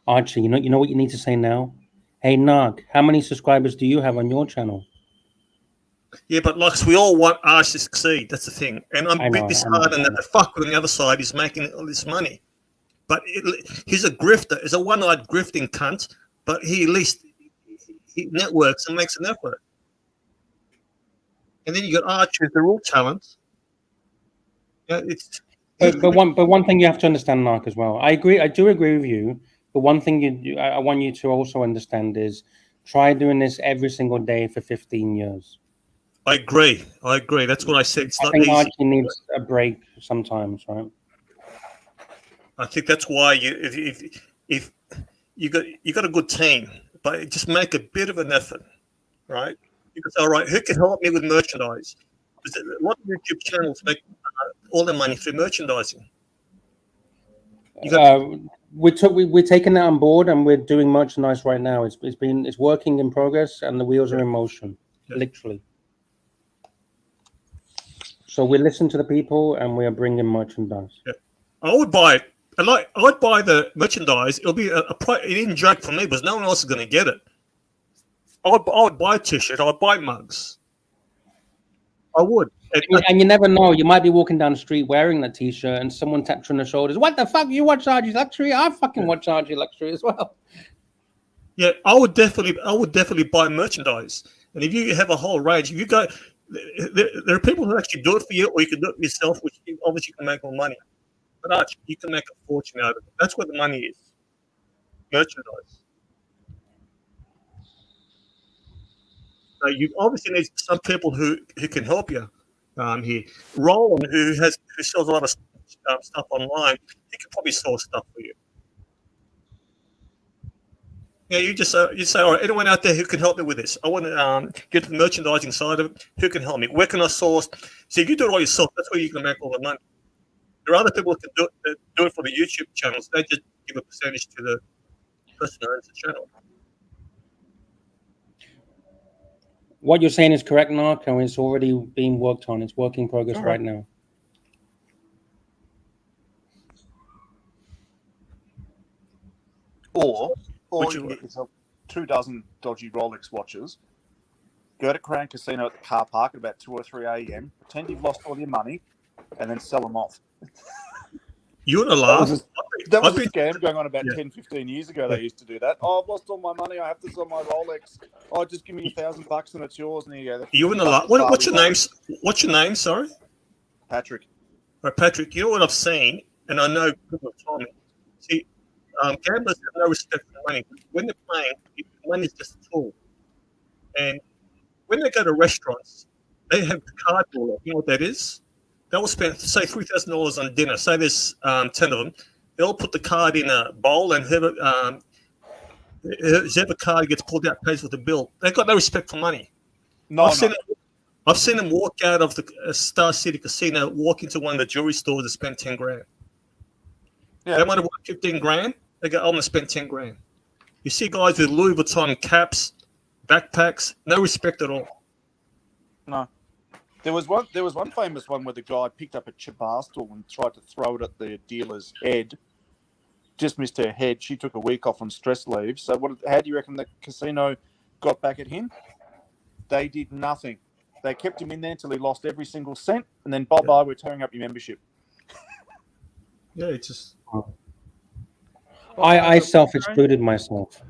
[SPEAKER 2] Archie, you know what you need to say now? Hey, Nog, how many subscribers do you have on your channel?
[SPEAKER 4] Yeah, but like we all want Archie to succeed. That's the thing. And I'm a bit disheartened that the fucker on the other side is making all this money. But he's a grifter. He's a one-eyed grifting cunt. But he at least he networks and makes a network. And then you got Archie, who's the real talent. Yeah,
[SPEAKER 2] but one thing you have to understand, Mark, as well. I do agree with you. But one thing I want you to also understand is try doing this every single day for 15 years.
[SPEAKER 4] I agree. That's what I said. It's not easy.
[SPEAKER 2] Archie needs a break sometimes, right?
[SPEAKER 4] I think that's why if you got a good team, but just make a bit of an effort, right? You can say, all right, who can help me with merchandise? Because a lot of YouTube channels make all their money through merchandising.
[SPEAKER 2] We're taking that on board, and we're doing merchandise right now. It's working in progress, and the wheels are in motion, literally. So we listen to the people, and we are bringing merchandise.
[SPEAKER 4] Yeah. I would buy it. I'd buy the merchandise. It'll be a price. It isn't joke for me, because no one else is going to get it. I would buy a t-shirt. I would buy mugs. I would.
[SPEAKER 2] And you never know. You might be walking down the street wearing that t-shirt, and someone taps you on the shoulders. What the fuck? You watch Archie Luxury? I fucking watch Archie Luxury as well.
[SPEAKER 4] Yeah, I would definitely buy merchandise. And if you have a whole range, if you go, there are people who actually do it for you, or you can do it yourself, which obviously you can make more money. But Archie, you can make a fortune out of it. That's where the money is. Merchandise. So you obviously need some people who can help you here. Roland, who sells a lot of stuff online, he can probably sell stuff for you. Yeah, you say, all right, anyone out there who can help me with this? I want to get the merchandising side of it. Who can help me? Where can I source? See, if you do it all yourself, that's where you can make all the money. There are other people who can do it for the YouTube channels. They just give a percentage to the person who owns the channel.
[SPEAKER 2] What you're saying is correct, Mark, and it's already being worked on. It's work in progress right now.
[SPEAKER 3] Or you can get yourself 24 dodgy Rolex watches, go to Crown Casino at the car park at about 2 or 3 a.m., pretend you've lost all your money, and then sell them off.
[SPEAKER 4] You want to laugh?
[SPEAKER 3] That was a scam going on about 10, 15 years ago. They used to do that. Oh, I've lost all my money. I have to sell my Rolex. Oh, just give me $1,000 and it's yours. And there you go.
[SPEAKER 4] You want to laugh? What's your name? What's your name? Sorry,
[SPEAKER 3] Patrick.
[SPEAKER 4] Right, Patrick. You know what I've seen, and I know people have told me. See, gamblers have no respect for money. When they're playing, money is just a tool. And when they go to restaurants, they have the card roll up. You know what that is? They will spend, say, $3,000 on dinner. Say there's 10 of them. They'll put the card in a bowl, and whoever card gets pulled out pays with the bill. They've got no respect for money. I've seen them walk out of the Star City Casino, walk into one of the jewelry stores and spend 10 grand. Yeah. They might have won 15 grand. They go, I'm going to spend 10 grand. You see guys with Louis Vuitton caps, backpacks, no respect at all.
[SPEAKER 3] No. There was one famous one where the guy picked up a bar stool and tried to throw it at the dealer's head. Just missed her head. She took a week off on stress leave. So how do you reckon the casino got back at him? They did nothing. They kept him in there until he lost every single cent, and then bye-bye, we're tearing up your membership.
[SPEAKER 4] Yeah, it's just...
[SPEAKER 2] I self-excluded myself.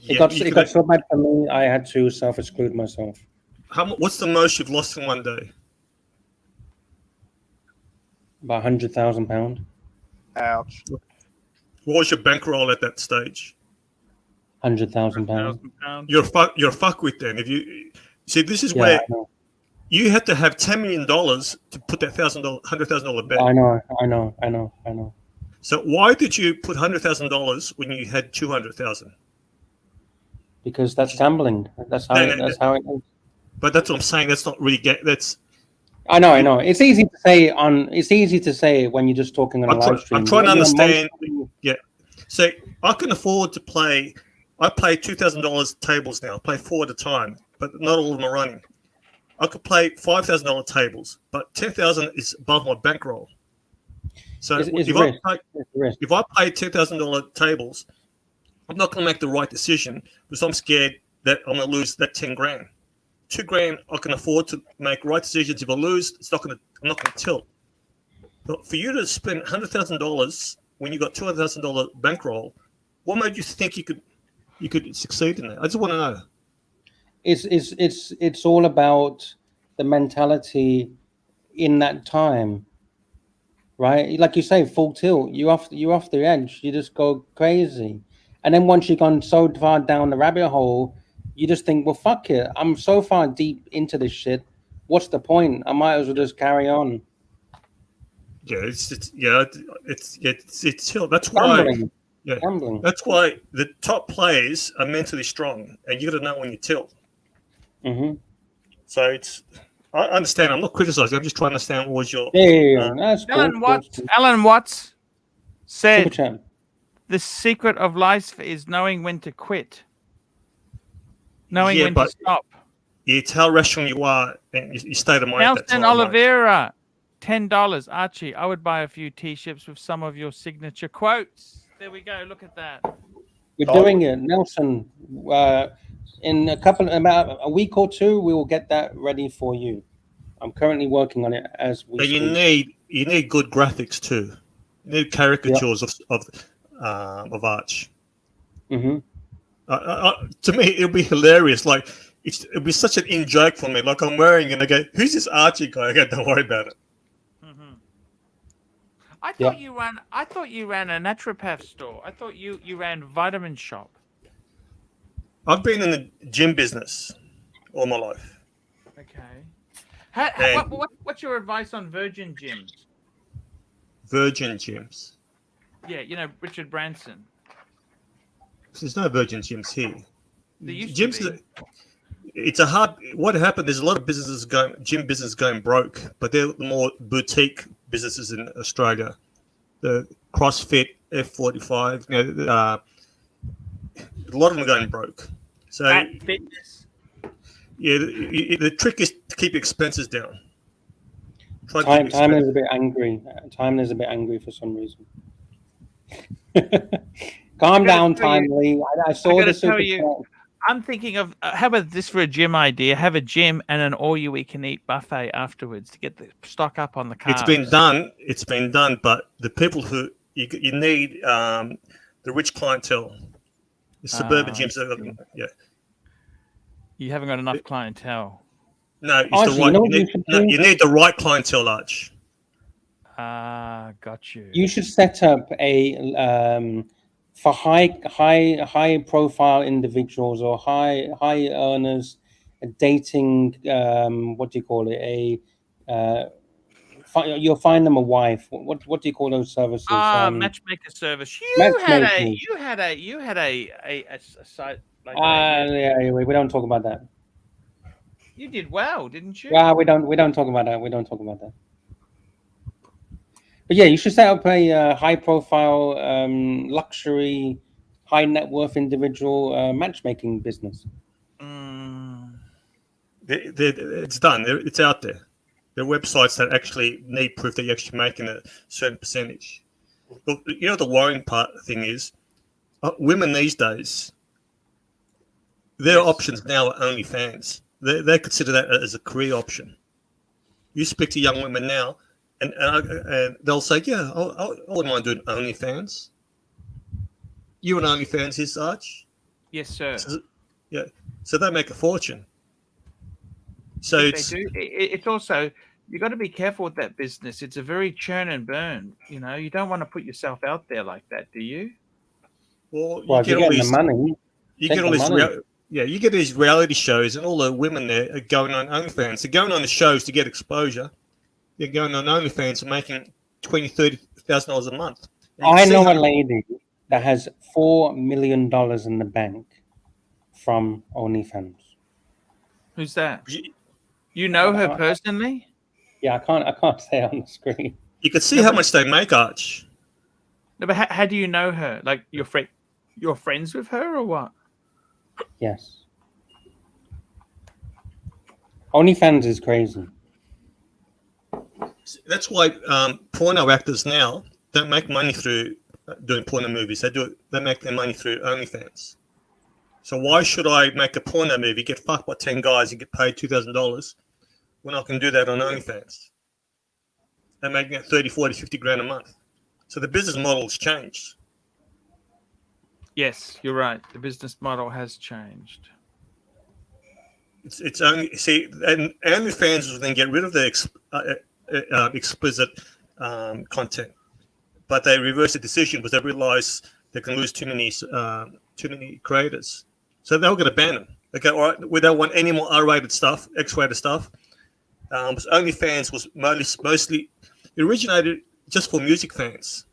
[SPEAKER 2] It got so bad for me, I had to self-exclude myself.
[SPEAKER 4] What's the most you've lost in one day?
[SPEAKER 2] About £100,000.
[SPEAKER 3] Ouch.
[SPEAKER 4] What was your bankroll at that stage?
[SPEAKER 2] £100,000.
[SPEAKER 4] You're a fuckwit then. If you see, this is where you had to have $10 million to put that $100,000 bet.
[SPEAKER 2] I know.
[SPEAKER 4] So why did you put $100,000 when you had $200,000?
[SPEAKER 2] because that's gambling. That's how. That's how it is.
[SPEAKER 4] But that's what I'm saying. That's not really that's.
[SPEAKER 2] I know. It's easy to say It's easy to say when you're just talking on a live stream.
[SPEAKER 4] I'm trying to understand. Yeah. So I can afford to play. I play $2,000 tables now. I play 4 at a time, but not all of them are running. I could play $5,000 tables, but 10,000 is above my bankroll. So if I play $2,000 tables, I'm not going to make the right decision because I'm scared that I'm going to lose that 10 grand. $2,000 I can afford to make right decisions. If I lose, I'm not going to tilt. But for you to spend $100,000 when you got $200,000 bankroll, what made you think you could succeed in that? I just want to know.
[SPEAKER 2] It's all about the mentality in that time, right? Like you say, full tilt. You off the edge. You just go crazy, and then once you've gone so far down the rabbit hole, you just think, well, fuck it. I'm so far deep into this shit. What's the point? I might as well just carry on.
[SPEAKER 4] Yeah, it's tilt. That's why. Yeah,
[SPEAKER 2] gambling.
[SPEAKER 4] That's why the top players are mentally strong, and you got to know when you tilt.
[SPEAKER 2] Mm-hmm.
[SPEAKER 4] So I understand. I'm not criticizing. I'm just trying to understand what was your.
[SPEAKER 2] That's
[SPEAKER 1] Alan
[SPEAKER 2] cool.
[SPEAKER 1] Alan Watts said
[SPEAKER 2] Super
[SPEAKER 1] the secret of life is knowing when to quit, knowing when to stop.
[SPEAKER 4] You tell restaurant you are, and you stay the mind.
[SPEAKER 1] Nelson Oliveira, $10. Archie, I would buy a few T-shirts with some of your signature quotes. There we go. Look at that.
[SPEAKER 2] We're doing it, Nelson. In about a week or two, we will get that ready for you. I'm currently working on it as we speak.
[SPEAKER 4] You need good graphics too. You need caricatures of Arch.
[SPEAKER 2] Mm-hmm.
[SPEAKER 4] To me, it'll be hilarious. Like it'll be such an in joke for me. Like I'm wearing and I go, "Who's this Archie guy?" I go, "Don't worry about it."
[SPEAKER 1] Mm-hmm. I thought you ran a naturopath store. I thought you ran vitamin shop.
[SPEAKER 4] I've been in the gym business all my life.
[SPEAKER 1] Okay. What's your advice on virgin gyms?
[SPEAKER 4] Virgin gyms.
[SPEAKER 1] Yeah, Richard Branson.
[SPEAKER 4] There's no virgin gyms here.
[SPEAKER 1] There used
[SPEAKER 4] gyms.
[SPEAKER 1] To be.
[SPEAKER 4] It's a hard. What happened? There's a lot of gym business going broke, but they're the more boutique businesses in Australia. The CrossFit, F45. A lot of them are going broke. So
[SPEAKER 1] fitness.
[SPEAKER 2] Yeah,
[SPEAKER 4] the trick is to keep expenses down.
[SPEAKER 2] Time is a bit angry. Time is a bit angry for some reason. Calm down, Timely. I saw the super chat.
[SPEAKER 1] I'm thinking of how about this for a gym idea? Have a gym and an all-you-can-eat buffet afterwards to get the stock up on the carbs.
[SPEAKER 4] It's been done, but the people who you need the rich clientele, the suburban gyms. Yeah,
[SPEAKER 1] you haven't got enough clientele.
[SPEAKER 4] No, you need the right clientele, Arch.
[SPEAKER 1] Got you.
[SPEAKER 2] You should set up a for high profile individuals or high earners, a dating what do you call it? You'll find them a wife. What do you call those services?
[SPEAKER 1] Matchmaker service. You had a site like that.
[SPEAKER 2] Yeah, we don't talk about that.
[SPEAKER 1] You did well, didn't you?
[SPEAKER 2] Yeah, we don't talk about that. We don't talk about that. But yeah, you should set up a high-profile, luxury, high net worth individual matchmaking business.
[SPEAKER 4] It's done. It's out there. There are websites that actually need proof that you're actually making a certain percentage. But the worrying thing is, women these days, their options now are OnlyFans. They consider that as a career option. You speak to young women now, and they'll say, "Yeah, I wouldn't mind doing OnlyFans." You and OnlyFans is Arch?
[SPEAKER 1] Yes, sir.
[SPEAKER 4] So they make a fortune. So
[SPEAKER 1] it's also you got to be careful with that business. It's a very churn and burn. You don't want to put yourself out there like that, do you?
[SPEAKER 4] Well,
[SPEAKER 2] you get all these money.
[SPEAKER 4] You get all these you get these reality shows, and all the women there are going on OnlyFans. They're going on the shows to get exposure. They're going on OnlyFans and making $20,000-$30,000 a month.
[SPEAKER 2] I know a lady that has $4 million in the bank. from OnlyFans.
[SPEAKER 1] Who's that?
[SPEAKER 4] You,
[SPEAKER 1] You know her personally?
[SPEAKER 2] Yeah, I can't say it on the screen.
[SPEAKER 4] you can see
[SPEAKER 1] No,
[SPEAKER 4] how
[SPEAKER 1] but-
[SPEAKER 4] much they make, Arch.
[SPEAKER 1] No, but how do you know her? Like you're friends with her or what?
[SPEAKER 2] Yes. OnlyFans is crazy.
[SPEAKER 4] That's why porno actors now don't make money through doing porno movies. They make their money through OnlyFans. So why should I make a porno movie, get fucked by 10 guys and get paid $2,000 when I can do that on OnlyFans? They're making it 30, 40, 50 grand a month. So the business model's changed.
[SPEAKER 1] Yes, you're right. The business model has changed.
[SPEAKER 4] It's only and OnlyFans will then get rid of the explicit content, but they reverse the decision because they realize they can lose too many creators, so they're going to ban them. They go, all right, we don't want any more R-rated stuff, X-rated stuff. OnlyFans was mostly it originated just for music fans,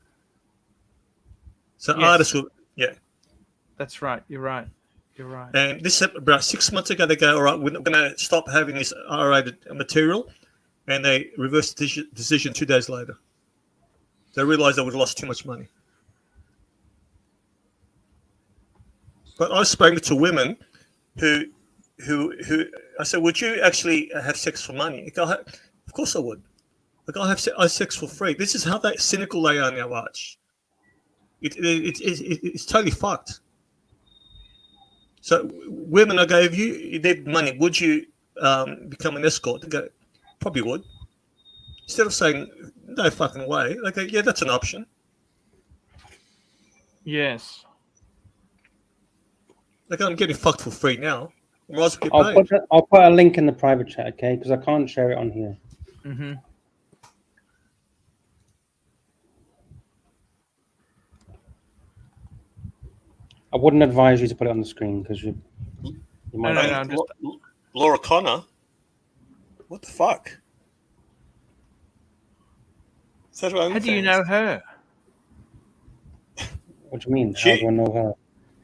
[SPEAKER 4] so
[SPEAKER 1] Yes.
[SPEAKER 4] artists will, yeah.
[SPEAKER 1] That's right. You're right. You're right.
[SPEAKER 4] And this about 6 months ago, they go, all right, we're going to stop having this R-rated material, and they reversed the decision 2 days later. They realized they would have lost too much money. But I've spoken to women who I said, would you actually have sex for money? They go, of course I would. Like, I have sex for free. This is how cynical they are now, Arch. It's totally fucked. So women, I go, if you need money, would you become an escort? They go, probably would. Instead of saying, no fucking way, they go, yeah, that's an option.
[SPEAKER 1] Yes.
[SPEAKER 4] Like, I'm getting fucked for free now. I might as well
[SPEAKER 2] I'll
[SPEAKER 4] get paid.
[SPEAKER 2] put a link in the private chat, okay? Because I can't share it on here.
[SPEAKER 1] Mm-hmm.
[SPEAKER 2] I wouldn't advise you to put it on the screen because you might.
[SPEAKER 1] No, I'm just-
[SPEAKER 4] Laura Connor? What the fuck? Is that
[SPEAKER 1] How do you know her?
[SPEAKER 2] What do you mean?
[SPEAKER 4] She-
[SPEAKER 2] How do I know her?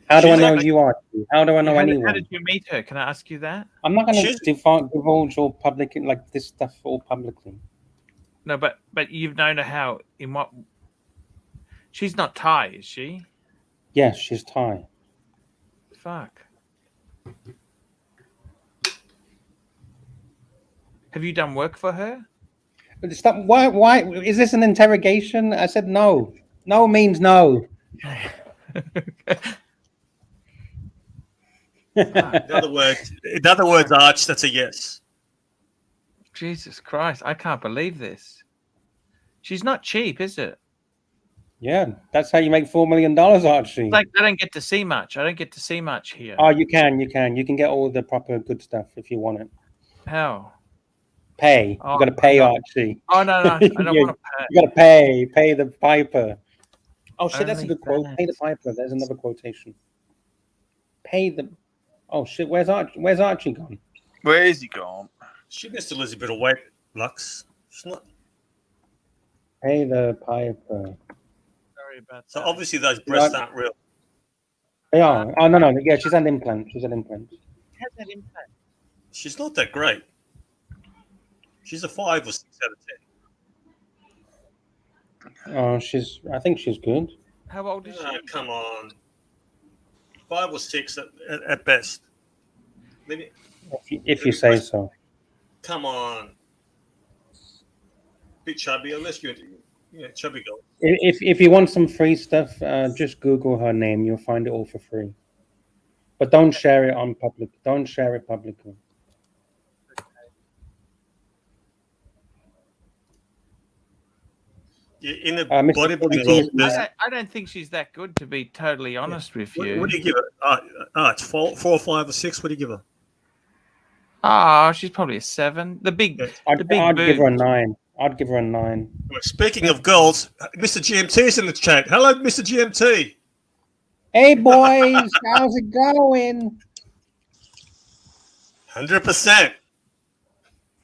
[SPEAKER 2] How do I
[SPEAKER 4] she's
[SPEAKER 2] know
[SPEAKER 4] like-
[SPEAKER 2] you, Archie? How do I know
[SPEAKER 1] How
[SPEAKER 2] anyone?
[SPEAKER 1] did you meet her? Can I ask you that?
[SPEAKER 2] I'm not going to
[SPEAKER 4] She's-
[SPEAKER 2] divulge all public, like this stuff all publicly.
[SPEAKER 1] No, but you've known her how? In what? She's not Thai, is she?
[SPEAKER 2] Yes, she's Thai.
[SPEAKER 1] Fuck. Have you done work for her?
[SPEAKER 2] But stop. Why? Is this an interrogation? I said no. No means no.
[SPEAKER 4] In other words, Arch, that's a yes.
[SPEAKER 1] Jesus Christ, I can't believe this. She's not cheap, is it?
[SPEAKER 2] Yeah, that's how you make $4 million, Archie.
[SPEAKER 1] Like, I don't get to see much. I don't get to see much here.
[SPEAKER 2] Oh, you can get all the proper good stuff if you want it.
[SPEAKER 1] How?
[SPEAKER 2] Pay.
[SPEAKER 1] Oh,
[SPEAKER 2] You got to pay,
[SPEAKER 1] no.
[SPEAKER 2] Archie.
[SPEAKER 1] Oh, no, I don't
[SPEAKER 2] Yeah.
[SPEAKER 1] want to pay.
[SPEAKER 2] You got to pay. Pay the piper. Oh shit, that's a good quote.
[SPEAKER 1] OnlyFans.
[SPEAKER 2] Pay the piper. There's another quotation. Pay the. Oh shit, where's Archie gone?
[SPEAKER 3] Where is he gone?
[SPEAKER 4] She needs to lose a bit of weight, Lux. She's not.
[SPEAKER 2] Pay the piper.
[SPEAKER 1] Sorry about
[SPEAKER 4] So
[SPEAKER 1] that.
[SPEAKER 4] obviously those breasts aren't real.
[SPEAKER 2] They are. Oh no. Yeah, she's had implant. She's had implant.
[SPEAKER 1] Has that impact?
[SPEAKER 4] She's not that great. She's a 5 or 6 out of 10.
[SPEAKER 2] Oh, I think she's good.
[SPEAKER 1] How old is
[SPEAKER 4] Oh,
[SPEAKER 1] she?
[SPEAKER 4] come on. 5 or 6 at best. Maybe.
[SPEAKER 2] If you say so.
[SPEAKER 4] Come on. Bit chubby, unless you're chubby girl.
[SPEAKER 2] If you want some free stuff, just Google her name. You'll find it all for free. But don't share it on public. Don't share it publicly.
[SPEAKER 4] Yeah, in the
[SPEAKER 2] Mr.
[SPEAKER 4] bodybuilding
[SPEAKER 2] T-
[SPEAKER 4] world, there's,
[SPEAKER 1] I don't think she's that good, to be totally honest with you.
[SPEAKER 4] what do you give her? It's 4 or 5 or 6. What do you give her?
[SPEAKER 1] Oh, she's probably a 7. The big,
[SPEAKER 4] Yeah.
[SPEAKER 1] the big
[SPEAKER 2] I'd give her a
[SPEAKER 1] boobs.
[SPEAKER 2] 9. I'd give her a 9.
[SPEAKER 4] Speaking of girls, Mr. GMT is in the chat. Hello, Mr. GMT.
[SPEAKER 2] Hey boys, how's it going?
[SPEAKER 4] 100%.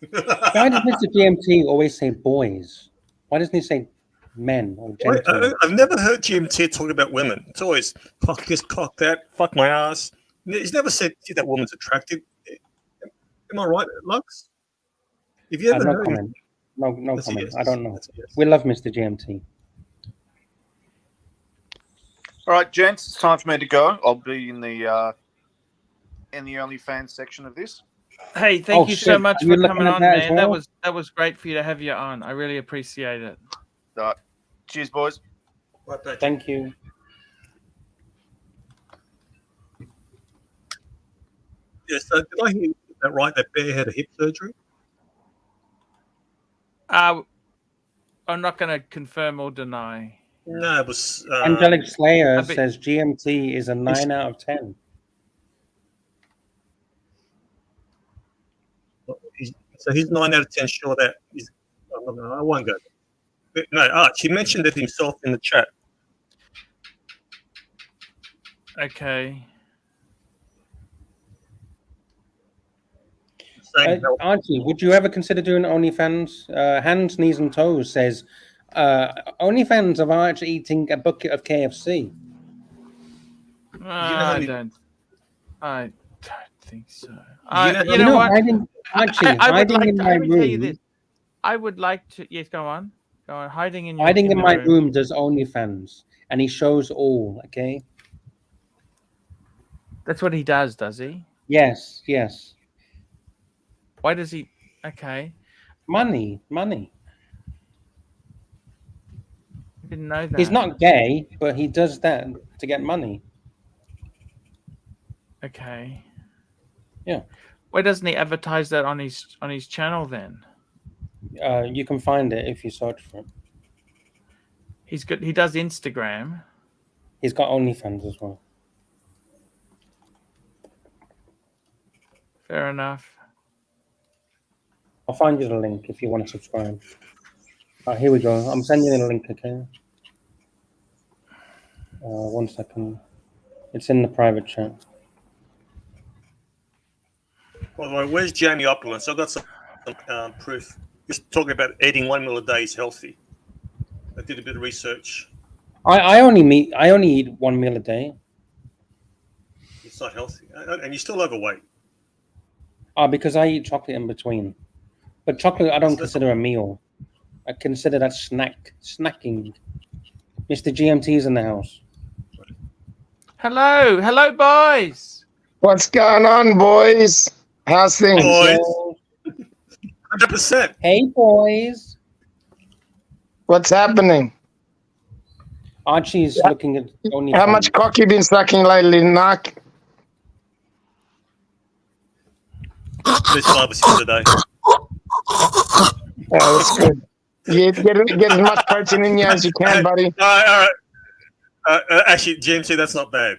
[SPEAKER 2] Why does Mr. GMT always say boys? Why doesn't he say men or gentlemen?
[SPEAKER 4] I've never heard GMT talk about women. It's always fuck this, cock that, fuck my ass. He's never said that woman's attractive. Am I right, Lux? If you ever
[SPEAKER 2] No
[SPEAKER 4] heard
[SPEAKER 2] comment. No
[SPEAKER 4] That's a
[SPEAKER 2] comment.
[SPEAKER 4] yes.
[SPEAKER 2] I don't know.
[SPEAKER 4] That's a yes.
[SPEAKER 2] We love Mr. GMT.
[SPEAKER 3] All right, gents, it's time for me to go. I'll be in the OnlyFans section of this.
[SPEAKER 1] Hey, thank
[SPEAKER 2] Oh,
[SPEAKER 1] you so
[SPEAKER 2] shit.
[SPEAKER 1] much
[SPEAKER 2] Are you
[SPEAKER 1] for
[SPEAKER 2] looking
[SPEAKER 1] coming
[SPEAKER 2] at
[SPEAKER 1] on,
[SPEAKER 2] that as
[SPEAKER 1] man.
[SPEAKER 2] well?
[SPEAKER 1] That was great for you to have you on. I really appreciate it.
[SPEAKER 3] Cheers, boys.
[SPEAKER 4] Right, Patrick.
[SPEAKER 2] Thank you.
[SPEAKER 4] Yeah, so did I hear that right? That Bear had a hip surgery?
[SPEAKER 1] I'm not going to confirm or deny.
[SPEAKER 4] No, it was.
[SPEAKER 2] Angelic Slayer
[SPEAKER 1] I bet-
[SPEAKER 2] says GMT is a 9 out of 10.
[SPEAKER 4] So he's 9 out of 10 sure that is. No, I won't go. But no, Archie mentioned it himself in the chat.
[SPEAKER 1] Okay.
[SPEAKER 4] Saying
[SPEAKER 2] Archie, would you ever consider doing OnlyFans? Hands, Knees and Toes says, OnlyFans of Archie eating a bucket of KFC.
[SPEAKER 1] I don't think so.
[SPEAKER 4] You know
[SPEAKER 1] what?
[SPEAKER 2] Archie,
[SPEAKER 1] I would
[SPEAKER 2] hiding
[SPEAKER 1] like
[SPEAKER 2] in
[SPEAKER 1] to,
[SPEAKER 2] my
[SPEAKER 1] let me tell you
[SPEAKER 2] room.
[SPEAKER 1] this. I would like to. Yes, go on. Go on. Hiding in your
[SPEAKER 2] Hiding in
[SPEAKER 1] the
[SPEAKER 2] my room does OnlyFans, and he shows all. Okay.
[SPEAKER 1] That's what he does he?
[SPEAKER 2] Yes. Yes.
[SPEAKER 1] Why does he? Okay.
[SPEAKER 2] Money.
[SPEAKER 1] I didn't know that.
[SPEAKER 2] He's not gay, but he does that to get money.
[SPEAKER 1] Okay.
[SPEAKER 2] Yeah.
[SPEAKER 1] Why doesn't he advertise that on his channel then?
[SPEAKER 2] You can find it if you search for it.
[SPEAKER 1] He's good. He does Instagram.
[SPEAKER 2] He's got OnlyFans as well.
[SPEAKER 1] Fair enough.
[SPEAKER 2] I'll find you the link if you want to subscribe. Here we go. I'm sending you the link, okay? 1 second. It's in the private chat.
[SPEAKER 4] By the way, where's Jamie Opulence? I've got some proof. He's talking about eating 1 meal a day is healthy. I did a bit of research.
[SPEAKER 2] I only eat 1 meal a day.
[SPEAKER 4] It's not healthy, and you're still overweight.
[SPEAKER 2] Because I eat chocolate in between. But chocolate I don't consider a meal. I consider that snacking. Mr. GMT's in the house.
[SPEAKER 1] Hello, boys.
[SPEAKER 5] What's going on, boys? How's things?
[SPEAKER 4] Boys, 100%.
[SPEAKER 2] Hey, boys.
[SPEAKER 5] What's happening?
[SPEAKER 2] Archie's looking at OnlyFans.
[SPEAKER 5] How much cock you been sucking lately, Knock?
[SPEAKER 4] This 5 or 6 a day.
[SPEAKER 5] Oh, that's good. You get as much protein in you as you can, buddy.
[SPEAKER 4] All right. Actually, GMC, that's not bad.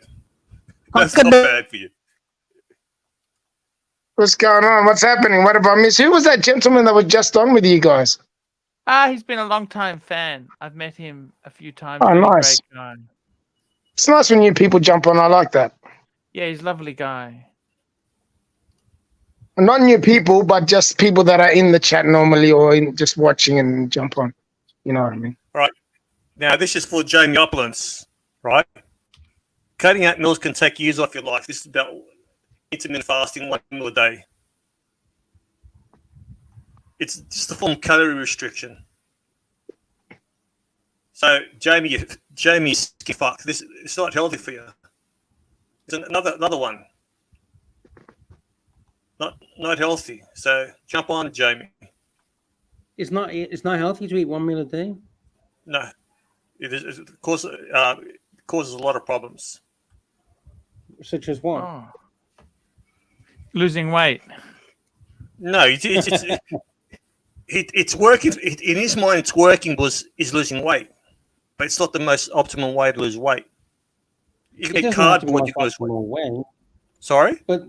[SPEAKER 4] That's not bad for you.
[SPEAKER 5] What's going on? What's happening? What have I missed? Who was that gentleman that was just on with you guys?
[SPEAKER 1] He's been a long-time fan. I've met him a few times.
[SPEAKER 5] Oh,
[SPEAKER 1] He's a
[SPEAKER 5] nice.
[SPEAKER 1] great guy.
[SPEAKER 5] It's nice when new people jump on. I like that.
[SPEAKER 1] Yeah, he's a lovely guy.
[SPEAKER 5] Not new people, but just people that are in the chat normally or just watching and jump on. You know what I mean?
[SPEAKER 4] Right. Now, this is for Jamie Opulence, right? Cutting out meals can take years off your life. This is about intermittent fasting, 1 meal a day. It's just a form of calorie restriction. So, Jamie's fucked. It's not healthy for you. It's another one. Not healthy. So jump on, Jamie.
[SPEAKER 2] It's not healthy to eat 1 meal a day.
[SPEAKER 4] No, it causes a lot of problems.
[SPEAKER 2] Such as what?
[SPEAKER 1] Oh. Losing weight.
[SPEAKER 4] No, it's working. In his mind, it's working because he's losing weight, but it's not the most optimal way to lose weight. You can get cardboard. You can lose weight. Sorry,
[SPEAKER 2] but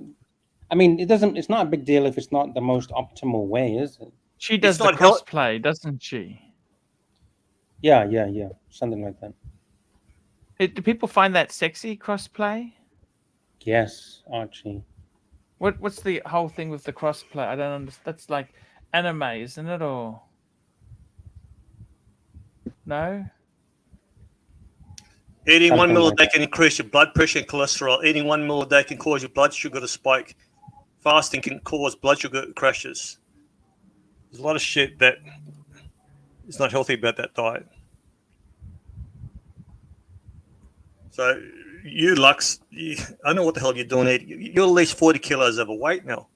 [SPEAKER 2] I mean, it's not a big deal if it's not the most optimal way, is it?
[SPEAKER 1] She does the cosplay, doesn't she?
[SPEAKER 2] Yeah, something like that.
[SPEAKER 1] Do people find that sexy, crossplay?
[SPEAKER 2] Yes, Archie.
[SPEAKER 1] What's the whole thing with the crossplay? I don't understand. That's like anime, isn't it? Or no?
[SPEAKER 4] Eating 1
[SPEAKER 2] Something
[SPEAKER 4] meal a
[SPEAKER 2] like
[SPEAKER 4] day can increase your blood pressure and cholesterol. Eating 1 meal a day can cause your blood sugar to spike. Fasting can cause blood sugar crashes. There's a lot of shit that is not healthy about that diet. So you, Lux, I don't know what the hell you're doing there. You're at least 40 kilos overweight now.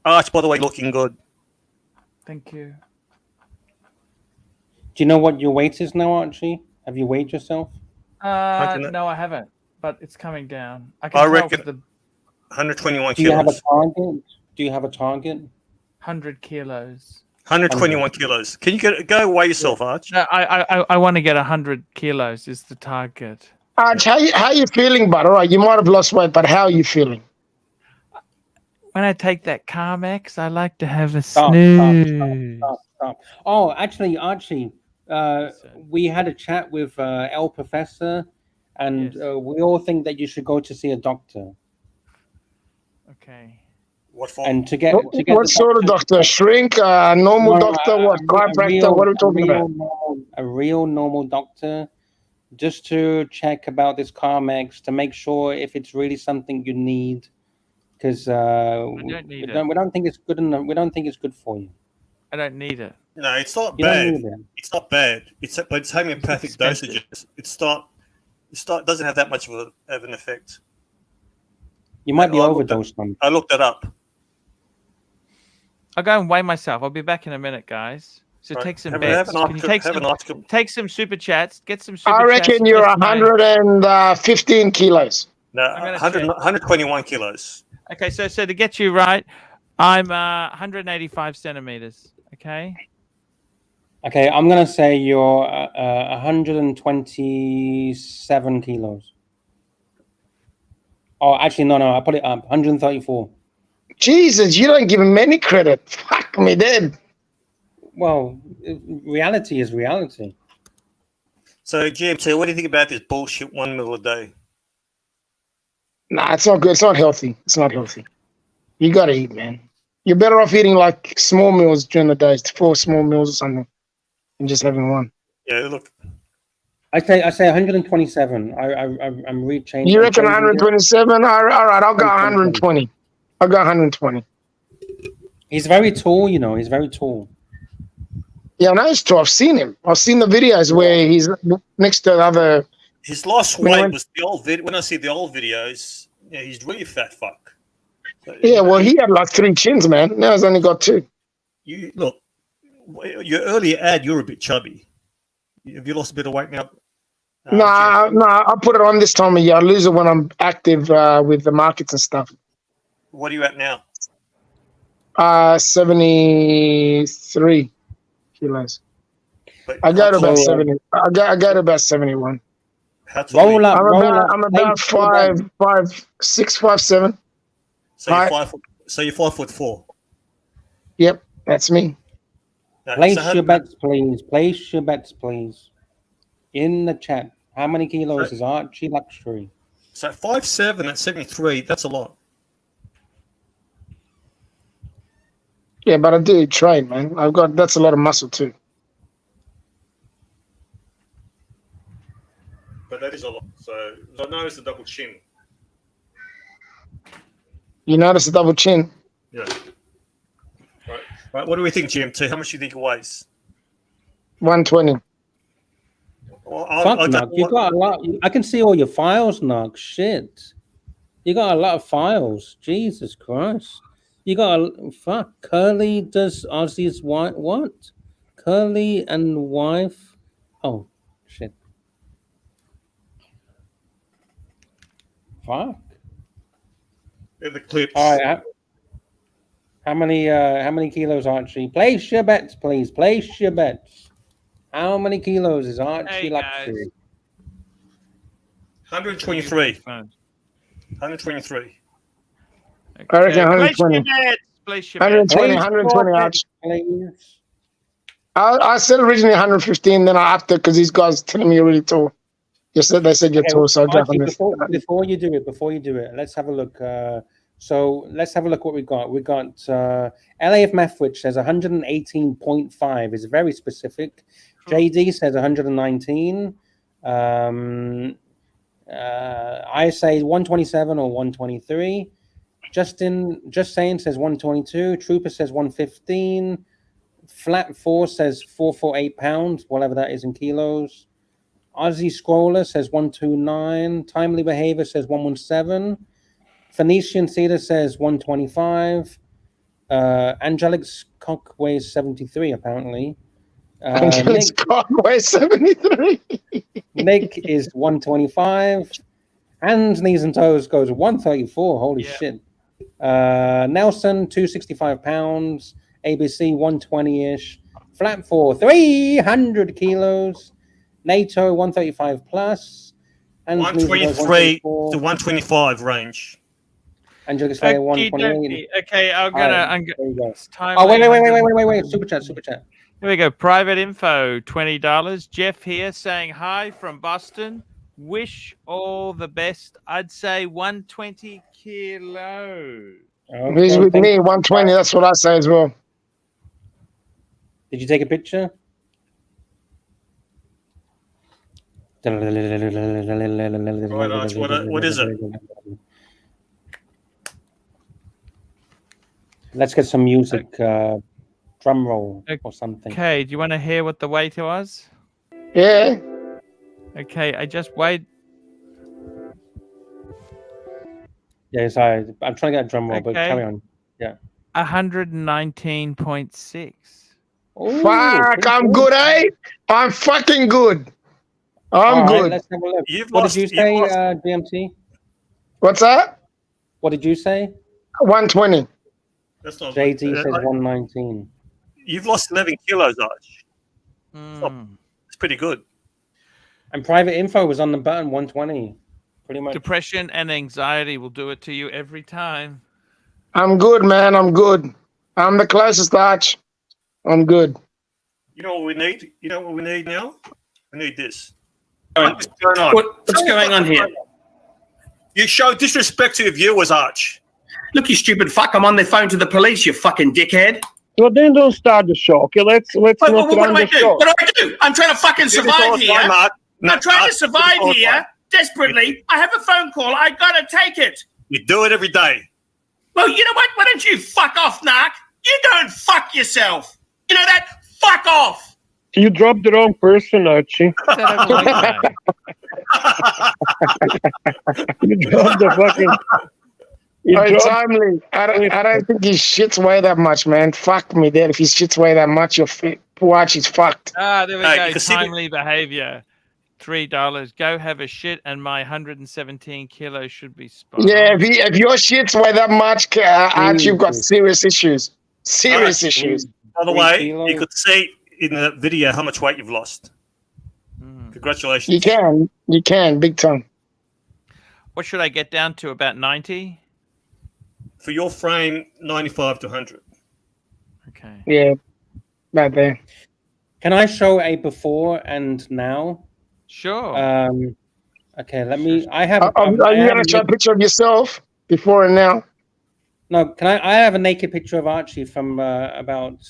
[SPEAKER 4] Arch, by the way, looking good.
[SPEAKER 1] Thank you.
[SPEAKER 2] Do you know what your weight is now, Archie? Have you weighed yourself?
[SPEAKER 1] No, I haven't, but it's coming down. I can
[SPEAKER 4] I
[SPEAKER 1] tell
[SPEAKER 4] reckon
[SPEAKER 1] with the
[SPEAKER 4] 121
[SPEAKER 2] Do you have a
[SPEAKER 4] kilos.
[SPEAKER 2] target? Do you have a target?
[SPEAKER 1] 100 kilos.
[SPEAKER 4] 121 kilos. Can you go weigh yourself, Arch?
[SPEAKER 1] No, I want to get 100 kilos is the target.
[SPEAKER 5] Arch, how you feeling, bud? All right, you might have lost weight, but how are you feeling?
[SPEAKER 1] When I take that Carmex, I like to have a
[SPEAKER 2] Stop.
[SPEAKER 1] snooze.
[SPEAKER 2] Oh, actually, Archie, we had a chat with El Professor, and
[SPEAKER 1] Yes.
[SPEAKER 2] we all think that you should go to see a doctor.
[SPEAKER 1] Okay.
[SPEAKER 4] What for?
[SPEAKER 2] And to get
[SPEAKER 5] What
[SPEAKER 2] the
[SPEAKER 5] sort of doctor? Shrink? Normal doctor? What? Chiropractor? What are we talking about?
[SPEAKER 2] A real normal doctor, just to check about this Carmex, to make sure if it's really something you need, because
[SPEAKER 1] don't need it.
[SPEAKER 2] we don't think it's good enough. We don't think it's good for you.
[SPEAKER 1] I don't need it.
[SPEAKER 4] No, it's not
[SPEAKER 2] You don't
[SPEAKER 4] bad.
[SPEAKER 2] need it.
[SPEAKER 4] It's not bad. But it's homeopathic
[SPEAKER 1] expensive.
[SPEAKER 4] dosages. It doesn't have that much of an effect.
[SPEAKER 2] You might be
[SPEAKER 4] I looked
[SPEAKER 2] overdosed on.
[SPEAKER 4] I looked that up.
[SPEAKER 1] I'll go and weigh myself. I'll be back in a minute, guys. So
[SPEAKER 4] Right.
[SPEAKER 1] take some
[SPEAKER 4] Have
[SPEAKER 1] bets.
[SPEAKER 4] an
[SPEAKER 1] Can you take
[SPEAKER 4] have an
[SPEAKER 1] some,
[SPEAKER 4] article.
[SPEAKER 1] take some super chats? Get some super
[SPEAKER 5] I
[SPEAKER 1] chats.
[SPEAKER 5] reckon
[SPEAKER 1] and
[SPEAKER 5] you're
[SPEAKER 1] get my-
[SPEAKER 5] 115 kilos.
[SPEAKER 4] No,
[SPEAKER 1] I'm gonna
[SPEAKER 4] 121 kilos.
[SPEAKER 1] Okay, so to get you right, I'm 185 centimeters. Okay.
[SPEAKER 2] Okay, I'm gonna say you're 127 kilos. Oh, actually, no, I put it up 134.
[SPEAKER 5] Jesus, you don't give him any credit. Fuck me dead.
[SPEAKER 2] Well, reality is reality.
[SPEAKER 4] So, GMT, what do you think about this bullshit 1 meal a day?
[SPEAKER 5] Nah, it's not good. It's not healthy. It's not healthy. You gotta eat, man. You're better off eating like small meals during the day, 4 small meals or something, and just having one.
[SPEAKER 4] Yeah, look.
[SPEAKER 2] I say 127. I'm rechanging.
[SPEAKER 5] You reckon
[SPEAKER 2] I'm changing it.
[SPEAKER 5] 127? All right, I'll go 120. I'll go 120.
[SPEAKER 2] He's very tall, you know. He's very tall.
[SPEAKER 5] Yeah, I know he's tall. I've seen him. I've seen the videos where he's next to the other.
[SPEAKER 4] His last
[SPEAKER 5] When I
[SPEAKER 4] weight
[SPEAKER 5] went-
[SPEAKER 4] was the old video. When I see the old videos, yeah, he's really fat fuck. So,
[SPEAKER 5] Yeah, well, he had like 3 chins, man. Now he's only got 2.
[SPEAKER 4] you look. Your earlier ad, you're a bit chubby. Have you lost a bit of weight now?
[SPEAKER 5] Nah, I put it on this time of year. I lose it when I'm active with the markets and stuff.
[SPEAKER 4] What are you at now?
[SPEAKER 5] 73 kilos.
[SPEAKER 4] But
[SPEAKER 5] I go to
[SPEAKER 4] how
[SPEAKER 5] about
[SPEAKER 4] tall-
[SPEAKER 5] 70. I go to about 71.
[SPEAKER 4] How tall are
[SPEAKER 2] Roll
[SPEAKER 4] you?
[SPEAKER 2] up, roll up.
[SPEAKER 5] I'm about
[SPEAKER 2] Place your bet.
[SPEAKER 5] 5'6", 5'7".
[SPEAKER 4] So you're
[SPEAKER 5] Hi.
[SPEAKER 4] 5'4".
[SPEAKER 5] Yep, that's me.
[SPEAKER 4] No,
[SPEAKER 2] Place
[SPEAKER 4] so
[SPEAKER 2] your bets, please. Place your bets, please. In the chat. How many kilos is Archie Luxury?
[SPEAKER 4] So 5'7" at 73. That's a lot.
[SPEAKER 5] Yeah, but I do train, man. That's a lot of muscle too.
[SPEAKER 4] But that is a lot. So I noticed the double chin.
[SPEAKER 5] You notice the double chin?
[SPEAKER 4] Yeah. Right. What do we think, GMT? How much do you think it weighs?
[SPEAKER 5] 120.
[SPEAKER 4] Well,
[SPEAKER 2] Fuck, Nug. You got a lot. I can see all your files, Nug. Shit. You got a lot of files. Jesus Christ. You got a... Fuck. Curly does Ozzy's wife... What? Curly and wife... Oh, shit. Fuck.
[SPEAKER 4] the clips.
[SPEAKER 2] All right. How many kilos, Archie? Place your bets, please. Place your bets. How many kilos is Archie
[SPEAKER 1] Hey,
[SPEAKER 2] Luxury?
[SPEAKER 4] 123. 123.
[SPEAKER 5] I reckon 120. 120, 120, Arch.
[SPEAKER 2] Please.
[SPEAKER 5] I said originally 115, then I upped it because these guys telling me you're really tall. They said you're tall, so I got
[SPEAKER 2] Archie,
[SPEAKER 5] 100.
[SPEAKER 2] before you do it, let's have a look. So let's have a look what we got. We got LAF Meth, which says 118.5 is very specific. JD says 119. I say 127 or 123. Justin, just saying, says 122. Trooper says 115. Flat 4 says 448 pounds, whatever that is in kilos. Aussie Scroller says 129. Timely Behavior says 117. Phoenician Cedar says 125. Angelic's cock weighs 73, apparently.
[SPEAKER 5] Angelic's cock weighs 73.
[SPEAKER 2] Nick is 125. Hands, knees, and toes goes 134. Holy shit. Nelson, 265 pounds. ABC, 120-ish. Flat 4, 300 kilos. NATO, 135 plus. Hands,
[SPEAKER 4] 123 to 125 range.
[SPEAKER 2] Angelica's Fair, 128.
[SPEAKER 1] Okay, I'm gonna.
[SPEAKER 2] It's time. Oh, wait. Super chat.
[SPEAKER 1] Here we go. Private info, $20. Jeff here saying hi from Boston. Wish all the best. I'd say 120 kilos.
[SPEAKER 5] Okay, he's with me, 120. That's what I say as well.
[SPEAKER 2] Did you take a picture?
[SPEAKER 4] Right, Arch, what is it?
[SPEAKER 2] Let's get some music, drum roll or something.
[SPEAKER 1] Okay, do you want to hear what the weight was?
[SPEAKER 5] Yeah.
[SPEAKER 1] Okay, I just weighed.
[SPEAKER 2] Yeah, sorry. I'm trying to get a drum roll, but carry on. Yeah.
[SPEAKER 1] 119.6.
[SPEAKER 5] Fuck, I'm good, eh? I'm fucking good. I'm good.
[SPEAKER 2] Let's have a look. What did you say, GMT?
[SPEAKER 5] What's that?
[SPEAKER 2] What did you say?
[SPEAKER 5] 120.
[SPEAKER 4] That's not
[SPEAKER 2] JD says 119.
[SPEAKER 4] You've lost 11 kilos, Arch. It's pretty good.
[SPEAKER 2] And private info was on the button, 120. Pretty much.
[SPEAKER 1] Depression and anxiety will do it to you every time.
[SPEAKER 5] I'm good, man. I'm good. I'm the closest, Arch. I'm good.
[SPEAKER 4] You know what we need? You know what we need now? We need this.
[SPEAKER 6] What's going on here?
[SPEAKER 4] You show disrespect to your viewers, Arch.
[SPEAKER 6] Look, you stupid fuck. I'm on the phone to the police, you fucking dickhead.
[SPEAKER 7] Well, then don't start the show. Okay, let's
[SPEAKER 6] What
[SPEAKER 7] not
[SPEAKER 6] do
[SPEAKER 7] run
[SPEAKER 6] I
[SPEAKER 7] the
[SPEAKER 6] do?
[SPEAKER 7] show.
[SPEAKER 6] What do I do? I'm trying to fucking survive here. I'm trying to survive here desperately. I have a phone call. I gotta take it.
[SPEAKER 4] You do it every day.
[SPEAKER 6] Well, you know what? Why don't you fuck off, narc? You don't fuck yourself. You know that? Fuck off.
[SPEAKER 7] You dropped the wrong person, Archie. You dropped the fucking...
[SPEAKER 5] Timely. I don't think his shits weigh that much, man. Fuck me, there. If his shits weigh that much, your poor Archie's fucked.
[SPEAKER 1] There we go. Timely behavior. $3. Go have a shit, and my 117 kilos should be spot.
[SPEAKER 5] Yeah, if your shits weigh that much, Archie, you've got serious issues. Serious issues.
[SPEAKER 4] By the way, you could see in the video how much weight you've lost. Congratulations.
[SPEAKER 5] You can, big time.
[SPEAKER 1] What should I get down to? About 90?
[SPEAKER 4] For your frame, 95 to 100.
[SPEAKER 1] Okay.
[SPEAKER 5] Yeah, about there.
[SPEAKER 2] Can I show a before and now?
[SPEAKER 1] Sure.
[SPEAKER 2] Okay, let me. I have.
[SPEAKER 5] Are you gonna show a picture of yourself before and now?
[SPEAKER 2] No, can I? I have a naked picture of Archie from about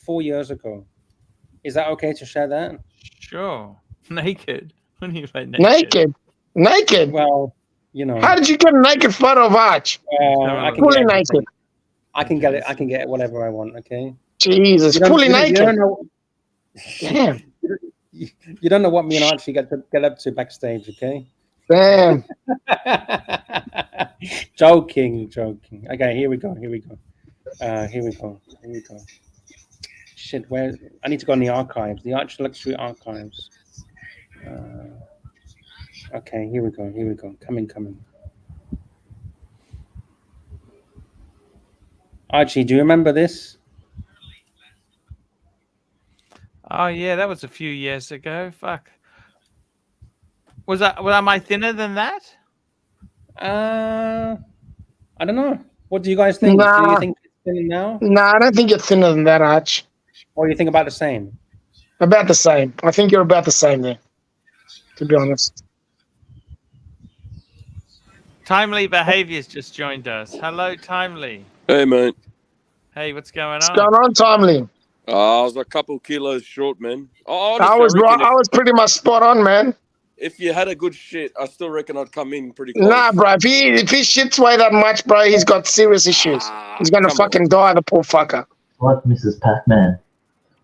[SPEAKER 2] 4 years ago. Is that okay to share that?
[SPEAKER 1] Sure. Naked. What do you mean naked?
[SPEAKER 5] Naked.
[SPEAKER 2] Well, you know.
[SPEAKER 5] How did you get a naked photo of Arch? Fully naked.
[SPEAKER 2] I can get it. I can get whatever I want. Okay.
[SPEAKER 5] Jesus, fully naked.
[SPEAKER 2] You don't know.
[SPEAKER 5] Damn.
[SPEAKER 2] You don't know what me and Archie get up to backstage, okay?
[SPEAKER 5] Damn.
[SPEAKER 2] Joking. Okay, here we go. Shit, where? I need to go in the archives, the ARCHIELUXURY archives. Okay, here we go. Coming. Archie, do you remember this?
[SPEAKER 1] Oh yeah, that was a few years ago. Fuck. Am I thinner than that?
[SPEAKER 2] I don't know. What do you guys think?
[SPEAKER 5] Nah.
[SPEAKER 2] Do you think it's thinner now?
[SPEAKER 5] Nah, I don't think you're thinner than that, Arch.
[SPEAKER 2] Or you think about the same?
[SPEAKER 5] About the same. I think you're about the same there, to be honest.
[SPEAKER 1] Timely Behaviors just joined us. Hello, Timely.
[SPEAKER 8] Hey, mate.
[SPEAKER 1] Hey, what's going on?
[SPEAKER 5] What's going on, Timely?
[SPEAKER 8] I was a couple kilos short, man.
[SPEAKER 5] I was pretty much spot on, man.
[SPEAKER 8] if you had a good shit, I still reckon I'd come in pretty close.
[SPEAKER 5] Nah, bro. If he shits way that much, bro, he's got serious issues. He's gonna
[SPEAKER 8] come
[SPEAKER 5] fucking die, the poor fucker.
[SPEAKER 9] What, Mrs. Pac-Man?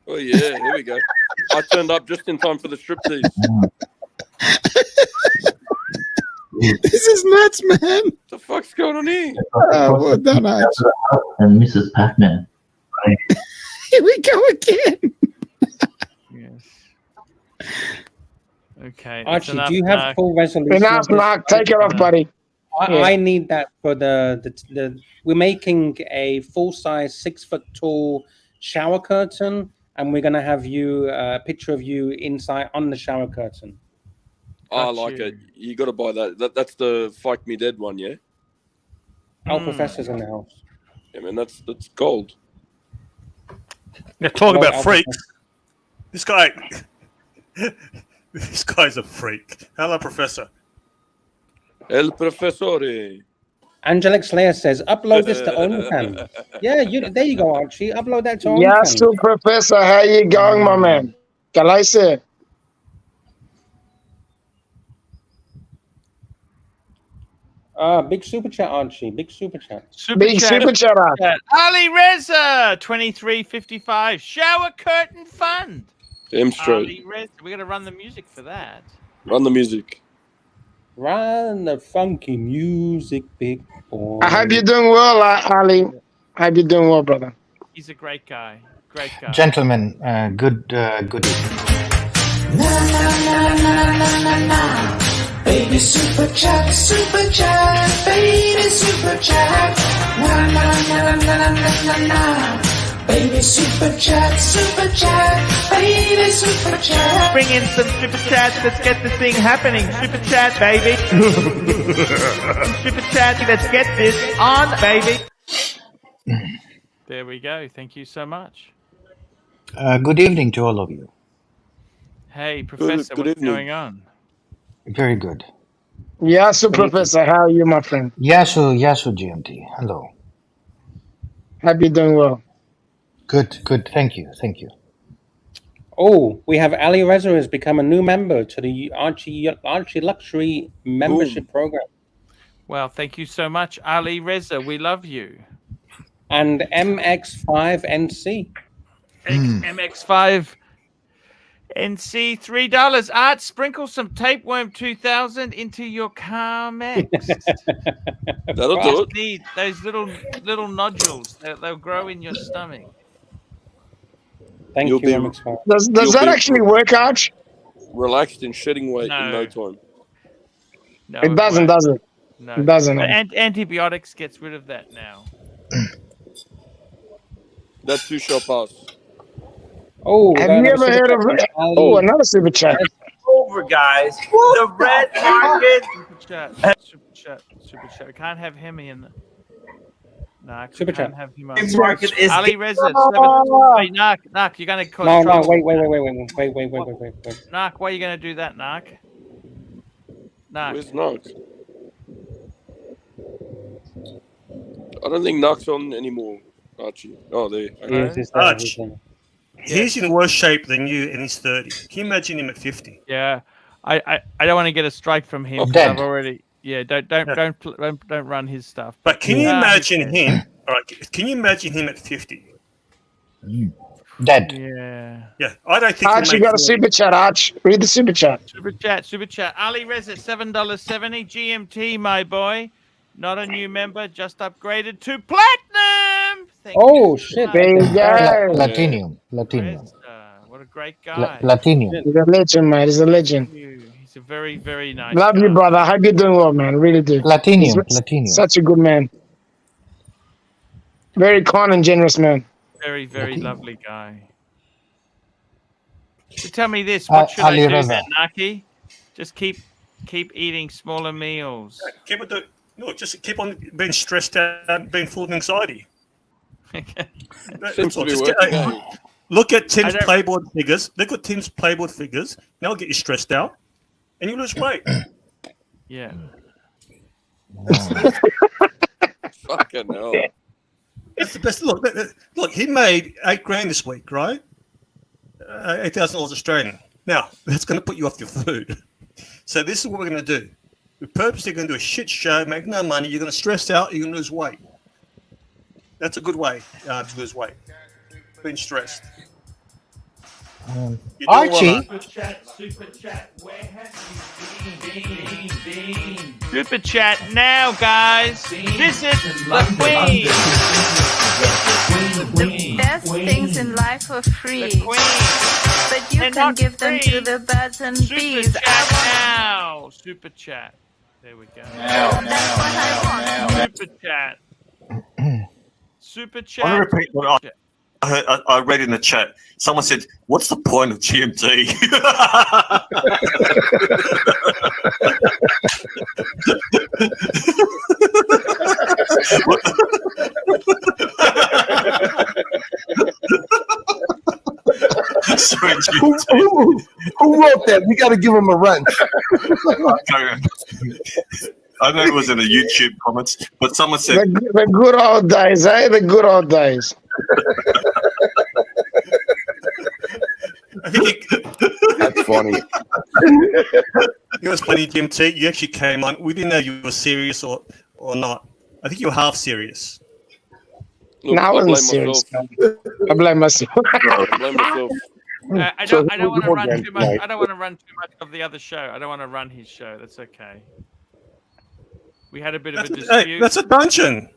[SPEAKER 8] Oh yeah, here we go. I turned up just in time for the striptease.
[SPEAKER 10] This is nuts, man.
[SPEAKER 8] What the fuck's going on here?
[SPEAKER 10] Well done, Arch.
[SPEAKER 9] And Mrs. Pac-Man.
[SPEAKER 10] Here we go again.
[SPEAKER 1] Yes. Okay. that's
[SPEAKER 2] Archie,
[SPEAKER 1] enough,
[SPEAKER 2] do you have
[SPEAKER 1] Mark.
[SPEAKER 2] full resolution?
[SPEAKER 5] Enough,
[SPEAKER 2] of this?
[SPEAKER 5] Mark. Take it off, buddy. Yeah.
[SPEAKER 2] I need that for the. We're making a full-size 6 foot tall shower curtain, and we're gonna have you a picture of you inside on the shower curtain.
[SPEAKER 8] I like it. You got to buy that. That's the Fike Me Dead one, yeah?
[SPEAKER 2] Our professor's in the house.
[SPEAKER 8] Yeah, man, that's gold.
[SPEAKER 4] Now, talk
[SPEAKER 2] Hello,
[SPEAKER 4] about
[SPEAKER 2] Alpha.
[SPEAKER 4] freaks. This guy, this guy's a freak. Hello, Professor.
[SPEAKER 8] El Professore.
[SPEAKER 2] Angelic Slayer says, upload this to OnlyFans. Yeah, there you go, Archie. Upload that to OnlyFans.
[SPEAKER 5] Yes, to Professor. How you going, my man? Galaise.
[SPEAKER 2] Big super chat, Archie. Big super chat.
[SPEAKER 5] Big super chat.
[SPEAKER 1] Ali Reza, 23.55. Shower curtain fund.
[SPEAKER 8] Damn straight.
[SPEAKER 1] Ali Reza, we're gonna run the music for that.
[SPEAKER 8] Run the music.
[SPEAKER 2] Run the funky music, big boy.
[SPEAKER 5] I hope you're doing well, Ali. I hope you're doing well, brother.
[SPEAKER 1] He's a great guy. Great guy.
[SPEAKER 11] Gentlemen, good evening.
[SPEAKER 12] Baby super chat, baby super chat. Na na na na na na na. Baby super chat, baby super chat.
[SPEAKER 1] Bring in some super chats. Let's get the thing happening. Super chat, baby. Super chat. Let's get this on, baby. There we go. Thank you so much.
[SPEAKER 11] Good evening to all of you.
[SPEAKER 1] Hey, Professor,
[SPEAKER 8] good
[SPEAKER 1] what's
[SPEAKER 8] evening.
[SPEAKER 1] going on?
[SPEAKER 11] Very good.
[SPEAKER 5] Yasu, Professor. How are you, my friend?
[SPEAKER 11] Yasu GMT. Hello.
[SPEAKER 5] Hope you're doing well.
[SPEAKER 11] Good. Thank you.
[SPEAKER 2] Oh, we have Ali Reza has become a new member to the Archie Luxury membership program.
[SPEAKER 1] Well, thank you so much, Ali Reza. We love you.
[SPEAKER 2] And MX5NC.
[SPEAKER 1] MX5 NC $3. Art, sprinkle some tapeworm 2000 into your Carmex.
[SPEAKER 8] That'll do it.
[SPEAKER 1] Need those little nodules. They'll grow in your stomach.
[SPEAKER 2] Thank
[SPEAKER 8] You'll
[SPEAKER 2] you,
[SPEAKER 8] be-
[SPEAKER 2] MX5.
[SPEAKER 5] Does
[SPEAKER 8] You'll
[SPEAKER 5] that
[SPEAKER 8] be-
[SPEAKER 5] actually work, Arch?
[SPEAKER 8] Relaxed and shedding weight in no time.
[SPEAKER 1] No,
[SPEAKER 5] It doesn't,
[SPEAKER 1] won't.
[SPEAKER 5] does it?
[SPEAKER 1] No.
[SPEAKER 5] It doesn't.
[SPEAKER 1] But antibiotics gets rid of that now.
[SPEAKER 8] That too shall pass.
[SPEAKER 2] Oh, we
[SPEAKER 5] Have
[SPEAKER 2] got
[SPEAKER 5] you
[SPEAKER 2] another
[SPEAKER 5] ever heard
[SPEAKER 2] super
[SPEAKER 5] of?
[SPEAKER 2] chat from Ali.
[SPEAKER 5] Oh, another super chat.
[SPEAKER 6] Over, guys. The red market.
[SPEAKER 1] Super chat. We can't have him in. No,
[SPEAKER 2] Super
[SPEAKER 1] can't
[SPEAKER 2] chat.
[SPEAKER 1] have him on.
[SPEAKER 6] Red market is.
[SPEAKER 1] Ali Reza, wait, Nark, you're gonna cause
[SPEAKER 2] No,
[SPEAKER 1] trouble.
[SPEAKER 2] wait.
[SPEAKER 1] Nark, why are you gonna do that, Nark? Nark.
[SPEAKER 8] Where's Knox? I don't think Knox on anymore, Archie. Oh, there. Okay.
[SPEAKER 2] Yes,
[SPEAKER 4] Arch, he's in worse shape than you, and he's 30. Can you imagine him at 50?
[SPEAKER 1] Yeah, I don't want to get a strike from him.
[SPEAKER 11] Oh,
[SPEAKER 1] 'cause
[SPEAKER 11] dead.
[SPEAKER 1] I've already. Yeah, don't run his stuff.
[SPEAKER 4] But can you
[SPEAKER 1] Yeah.
[SPEAKER 4] imagine him? All right, can you imagine him at 50?
[SPEAKER 11] Dead.
[SPEAKER 1] Yeah.
[SPEAKER 4] Yeah, I don't think.
[SPEAKER 5] Arch,
[SPEAKER 4] he'll
[SPEAKER 5] you
[SPEAKER 4] make
[SPEAKER 5] got a
[SPEAKER 4] 40.
[SPEAKER 5] super chat, Arch. Read the super chat.
[SPEAKER 1] Super chat. Ali Reza, $7.70 GMT, my boy. Not a new member, just upgraded to platinum. Thank
[SPEAKER 2] Oh,
[SPEAKER 1] you.
[SPEAKER 2] shit.
[SPEAKER 5] There you go.
[SPEAKER 11] Platinum.
[SPEAKER 1] Reza, what a great guy.
[SPEAKER 11] Platinum.
[SPEAKER 5] He's a legend, mate. He's a legend.
[SPEAKER 1] He's a very, very nice
[SPEAKER 5] Love
[SPEAKER 1] guy.
[SPEAKER 5] you, brother. I hope you're doing well, man. Really do.
[SPEAKER 11] Platinum.
[SPEAKER 5] He's such a good man. Very kind and generous man.
[SPEAKER 1] Very, very lovely guy. So tell me this, what should
[SPEAKER 11] Ali
[SPEAKER 1] I do
[SPEAKER 11] Reza.
[SPEAKER 1] then, Naki? Just keep eating smaller meals.
[SPEAKER 4] Keep it. No, just keep on being stressed out, being full of anxiety.
[SPEAKER 8] Seems to be
[SPEAKER 4] Just
[SPEAKER 8] working. eh?
[SPEAKER 4] look at Tim's
[SPEAKER 1] don't-
[SPEAKER 4] playboard figures. Look at Tim's playboard figures. That'll get you stressed out, and you lose weight.
[SPEAKER 1] Yeah.
[SPEAKER 8] Fucking hell.
[SPEAKER 4] It's the best. Look. He made $8,000 this week, right? $8,000 Australian. Now that's going to put you off your food. So this is what we're going to do. We're purposely going to do a shit show, make no money. You're going to stress out. You're going to lose weight. That's a good way to lose weight. Being stressed.
[SPEAKER 11] Archie,
[SPEAKER 1] Super chat. Where have you been? Super chat now, guys. Visit the Queen.
[SPEAKER 13] The best things in life are free. But you can give them to the birds and bees.
[SPEAKER 1] Super chat now. Super chat. There we go.
[SPEAKER 13] Now.
[SPEAKER 1] Super chat. Super
[SPEAKER 14] I want to
[SPEAKER 1] chat.
[SPEAKER 14] repeat what I read in the chat. Someone said, "What's the point of GMT?" Sorry,
[SPEAKER 15] who wrote that? We got to give him a run.
[SPEAKER 14] I know it was in the YouTube comments, but someone said
[SPEAKER 5] the good old days, eh? The good old days.
[SPEAKER 15] That's funny.
[SPEAKER 4] It was funny, GMT. You actually came on. We didn't know you were serious or not. I think you were half serious.
[SPEAKER 5] No, I wasn't serious. I blame myself.
[SPEAKER 8] I blame myself.
[SPEAKER 1] I don't want to run too much. I don't want to run too much of the other show. I don't want to run his show. That's okay. We had a bit of a dispute.
[SPEAKER 4] Hey, that's a dungeon.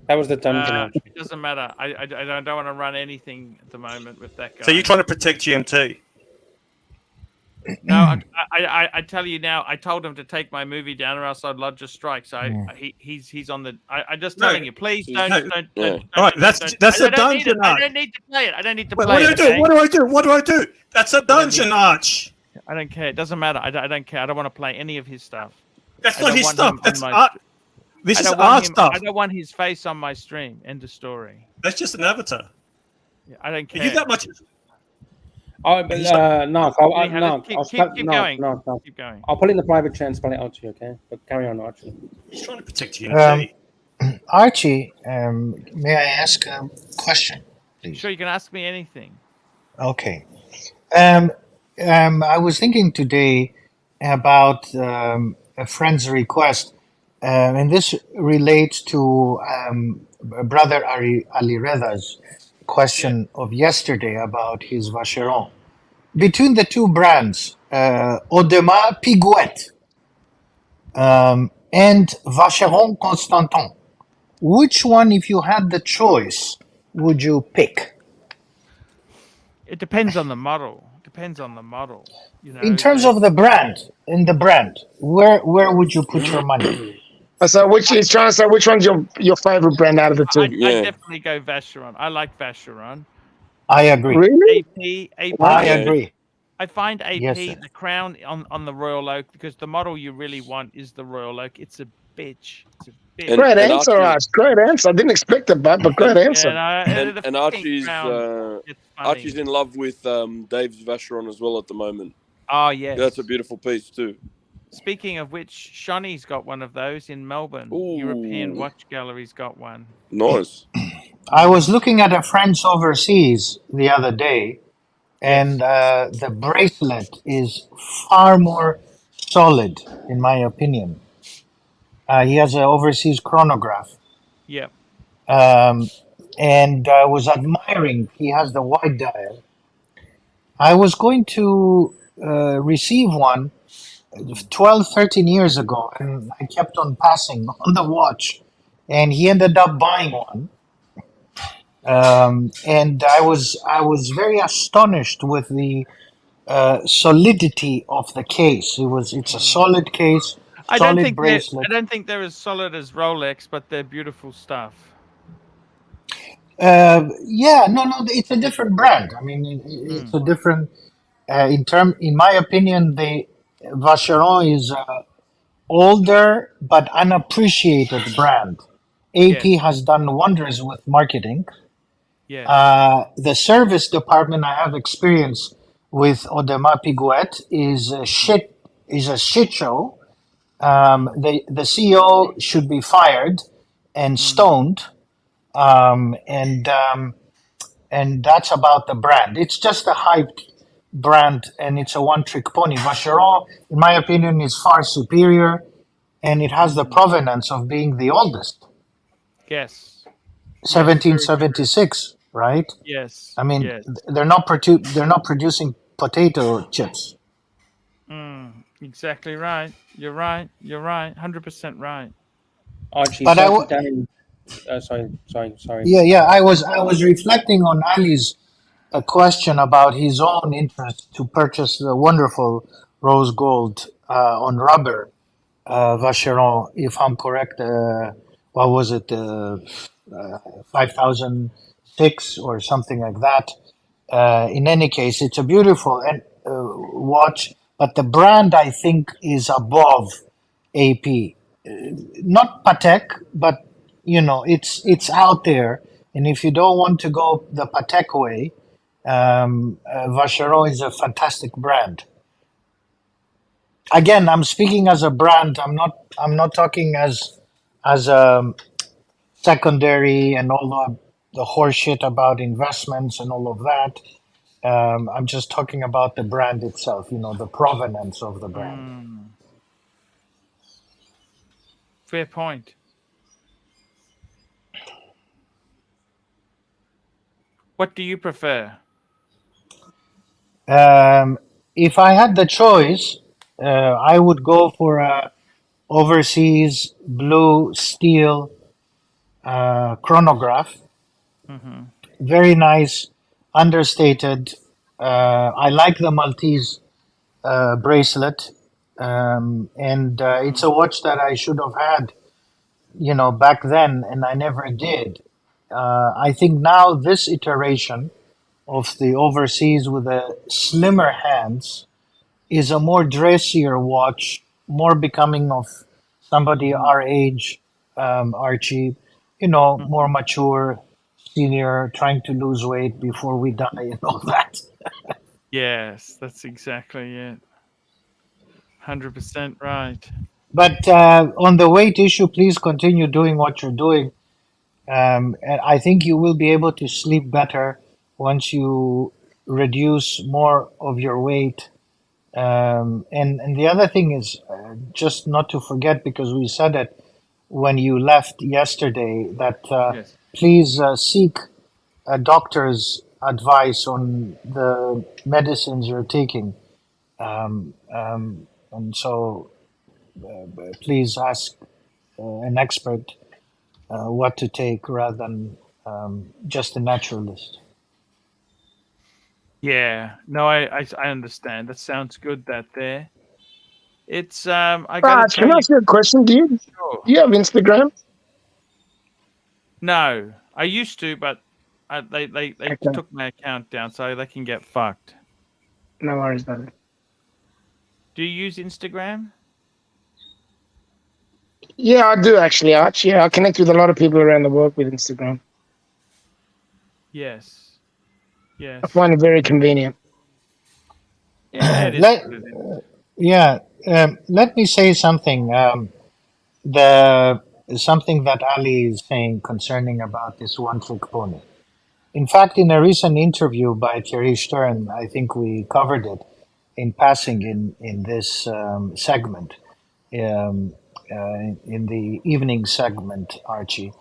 [SPEAKER 2] That was the dungeon.
[SPEAKER 1] It doesn't matter. I don't want to run anything at the moment with that guy.
[SPEAKER 4] So you're trying to protect GMT?
[SPEAKER 1] No, I tell you now. I told him to take my movie down, or else I'd lodge a strike. So he's on the. I'm just telling you, please don't.
[SPEAKER 4] All right, that's a dungeon.
[SPEAKER 1] I don't need to play it. I don't need to
[SPEAKER 4] Wait,
[SPEAKER 1] play it.
[SPEAKER 4] What do I do? What do I do? That's a dungeon, Arch.
[SPEAKER 1] I don't care. It doesn't matter. I don't care. I don't want to play any of his stuff.
[SPEAKER 4] That's not his stuff. That's art. This is our stuff.
[SPEAKER 1] I don't want his face on my stream. End of story.
[SPEAKER 4] That's just an avatar.
[SPEAKER 1] Yeah, I don't care.
[SPEAKER 4] Are you that much?
[SPEAKER 2] Oh, but, no,
[SPEAKER 1] keep going. Keep going.
[SPEAKER 2] I'll put it in the private chat and spell it out to you, okay? But carry on, Archie.
[SPEAKER 4] He's trying to protect you.
[SPEAKER 11] Archie, may I ask a question, please?
[SPEAKER 1] Sure, you can ask me anything.
[SPEAKER 11] Okay. I was thinking today about a friend's request, and this relates to Brother Ali Reda's question of yesterday about his Vacheron. Between the two brands, Audemars Piguet and Vacheron Constantin, which one, if you had the choice, would you pick?
[SPEAKER 1] It depends on the model. You know,
[SPEAKER 11] In terms of the brand, where would you put your money?
[SPEAKER 5] So he's trying to say which one's your favorite brand out of the two?
[SPEAKER 1] I definitely go Vacheron. I like Vacheron.
[SPEAKER 11] I agree.
[SPEAKER 5] Really?
[SPEAKER 1] AP.
[SPEAKER 11] I agree.
[SPEAKER 1] I find AP
[SPEAKER 11] Yes, sir.
[SPEAKER 1] the crown on the Royal Oak, because the model you really want is the Royal Oak. It's a bitch.
[SPEAKER 5] Great answer, Arch. Great answer. I didn't expect it, but great answer.
[SPEAKER 8] And Archie's Archie's in love with Dave's Vacheron as well at the moment.
[SPEAKER 1] Oh, yes.
[SPEAKER 8] That's a beautiful piece too.
[SPEAKER 1] Speaking of which, Shawnee's got one of those in Melbourne. European Watch Gallery's got one.
[SPEAKER 8] Nice.
[SPEAKER 11] I was looking at a friend's overseas the other day, and the bracelet is far more solid, in my opinion. He has an overseas chronograph.
[SPEAKER 1] Yeah.
[SPEAKER 11] And I was admiring, he has the wide dial. I was going to receive one 12, 13 years ago, and I kept on passing on the watch, and he ended up buying one. And I was very astonished with the solidity of the case. It's a solid case,
[SPEAKER 1] I don't
[SPEAKER 11] solid
[SPEAKER 1] think
[SPEAKER 11] bracelet.
[SPEAKER 1] I don't think they're as solid as Rolex, but they're beautiful stuff.
[SPEAKER 11] No, it's a different brand. I mean, it's a different. In my opinion, the Vacheron is older but unappreciated brand. AP has done wonders with marketing.
[SPEAKER 1] Yeah.
[SPEAKER 11] The service department I have experience with Audemars Piguet is a shit show. The CEO should be fired and stoned. And that's about the brand. It's just a hyped brand, and it's a one-trick pony. Vacheron, in my opinion, is far superior, and it has the provenance of being the oldest.
[SPEAKER 1] Yes.
[SPEAKER 11] 1776, right?
[SPEAKER 1] Yes.
[SPEAKER 11] I mean,
[SPEAKER 1] yes.
[SPEAKER 11] they're not producing potato chips.
[SPEAKER 1] Exactly right. You're right. You're right. 100% right.
[SPEAKER 2] Archie,
[SPEAKER 11] But
[SPEAKER 2] circle down. Sorry.
[SPEAKER 11] Yeah. I was reflecting on Ali's a question about his own interest to purchase the wonderful rose gold on rubber Vacheron, if I'm correct. What was it? 5006 or something like that. In any case, it's a beautiful watch, but the brand I think is above AP. Not Patek, but it's out there. And if you don't want to go the Patek way, Vacheron is a fantastic brand. Again, I'm speaking as a brand. I'm not talking as a secondary and all the horse shit about investments and all of that. I'm just talking about the brand itself. The provenance of the brand.
[SPEAKER 1] Fair point. What do you prefer?
[SPEAKER 11] If I had the choice, I would go for a overseas blue steel chronograph. Very nice, understated. I like the Maltese bracelet, and it's a watch that I should have had, back then, and I never did. I think now this iteration of the overseas with the slimmer hands is a more dressier watch, more becoming of somebody our age, Archie, more mature, senior, trying to lose weight before we die and all that.
[SPEAKER 1] Yes, that's exactly it. 100% right.
[SPEAKER 11] But on the weight issue, please continue doing what you're doing. And I think you will be able to sleep better once you reduce more of your weight. And the other thing is just not to forget, because we said it when you left yesterday, that
[SPEAKER 1] Yes.
[SPEAKER 11] please seek a doctor's advice on the medicines you're taking. And so please ask an expert what to take rather than just a naturalist.
[SPEAKER 1] Yeah. No, I understand. That sounds good. That there. It's I got
[SPEAKER 5] Raj,
[SPEAKER 1] to
[SPEAKER 5] can
[SPEAKER 1] tell
[SPEAKER 5] I
[SPEAKER 1] you.
[SPEAKER 5] ask you a question? Do you have Instagram?
[SPEAKER 1] No, I used to, but they
[SPEAKER 5] Okay.
[SPEAKER 1] took my account down, so they can get fucked.
[SPEAKER 5] No worries, brother.
[SPEAKER 1] Do you use Instagram?
[SPEAKER 5] Yeah, I do actually, Arch. Yeah, I connect with a lot of people around the world with Instagram.
[SPEAKER 1] Yes. Yes.
[SPEAKER 11] Uh,
[SPEAKER 5] I find it very convenient.
[SPEAKER 1] Yeah, it is.
[SPEAKER 11] Let, let me say something. Something that Ali is saying concerning about this one-trick pony. In fact, in a recent interview by Thierry Stern, I think we covered it in passing in this segment, in the evening segment, Archie.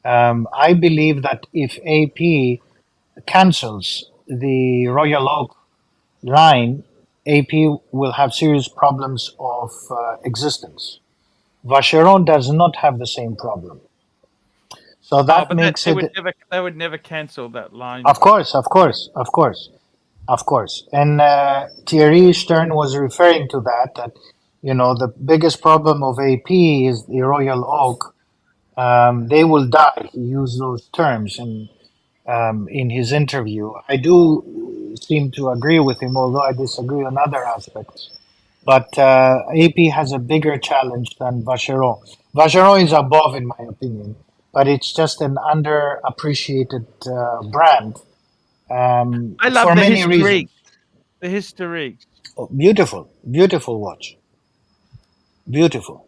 [SPEAKER 11] I believe that if AP cancels the Royal Oak line, AP will have serious problems of existence. Vacheron does not have the same problem. So that
[SPEAKER 1] but
[SPEAKER 11] makes
[SPEAKER 1] they
[SPEAKER 11] it.
[SPEAKER 1] would never cancel that line.
[SPEAKER 11] Of course. And Thierry Stern was referring to that, the biggest problem of AP is the Royal Oak. They will die. He used those terms in his interview. I do seem to agree with him, although I disagree on other aspects. But AP has a bigger challenge than Vacheron. Vacheron is above, in my opinion, but it's just an underappreciated brand
[SPEAKER 1] I love
[SPEAKER 11] for
[SPEAKER 1] the
[SPEAKER 11] many
[SPEAKER 1] history.
[SPEAKER 11] reasons.
[SPEAKER 1] The history.
[SPEAKER 11] Oh, beautiful watch. Beautiful.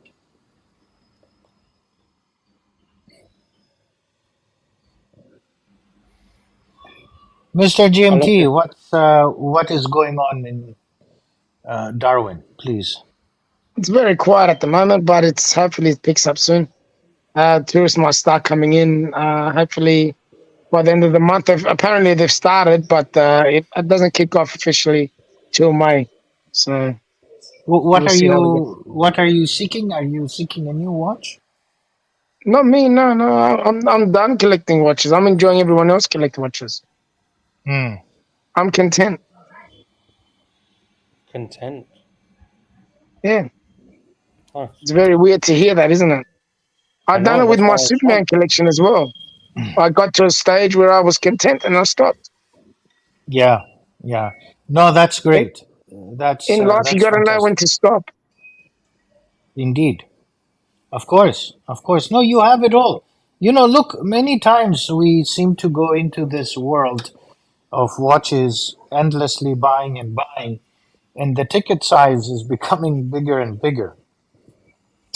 [SPEAKER 11] Mr. GMT, what is going on in Darwin, please?
[SPEAKER 5] It's very quiet at the moment, but it's hopefully it picks up soon. Tourists might start coming in. Hopefully by the end of the month. Apparently they've started, but it doesn't kick off officially till May. So
[SPEAKER 11] What
[SPEAKER 5] we'll
[SPEAKER 11] are
[SPEAKER 5] see how we go.
[SPEAKER 11] What are you seeking? Are you seeking a new watch?
[SPEAKER 5] Not me, no. I'm done collecting watches. I'm enjoying everyone else collect watches.
[SPEAKER 11] Hmm.
[SPEAKER 5] I'm content.
[SPEAKER 2] Content.
[SPEAKER 5] Yeah.
[SPEAKER 2] Nice.
[SPEAKER 5] It's very weird to hear that, isn't it? I've done it with my Superman collection as well. I got to a stage where I was content and I stopped.
[SPEAKER 11] Yeah, yeah. No, that's great. That's
[SPEAKER 5] In life, you got to know when
[SPEAKER 11] fantastic.
[SPEAKER 5] to stop.
[SPEAKER 11] Indeed. Of course. Of course. No, you have it all. You know, look, many times we seem to go into this world of watches endlessly buying and buying, and the ticket size is becoming bigger and bigger.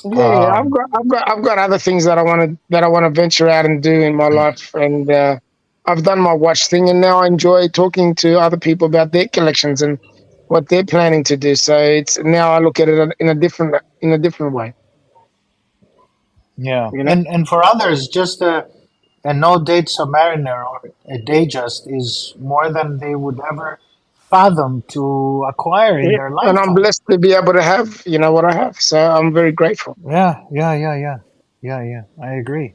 [SPEAKER 5] Yeah, I've got other things that I want to venture out and do in my life, and I've done my watch thing, and now I enjoy talking to other people about their collections and what they're planning to do. So it's now I look at it in a different way.
[SPEAKER 11] Yeah.
[SPEAKER 5] You know?
[SPEAKER 11] And for others, just a no date submariner or a Datejust is more than they would ever fathom to acquire in
[SPEAKER 5] Yeah,
[SPEAKER 11] their
[SPEAKER 5] and I'm
[SPEAKER 11] lifetime.
[SPEAKER 5] blessed to be able to have what I have. So I'm very grateful.
[SPEAKER 11] Yeah. I agree.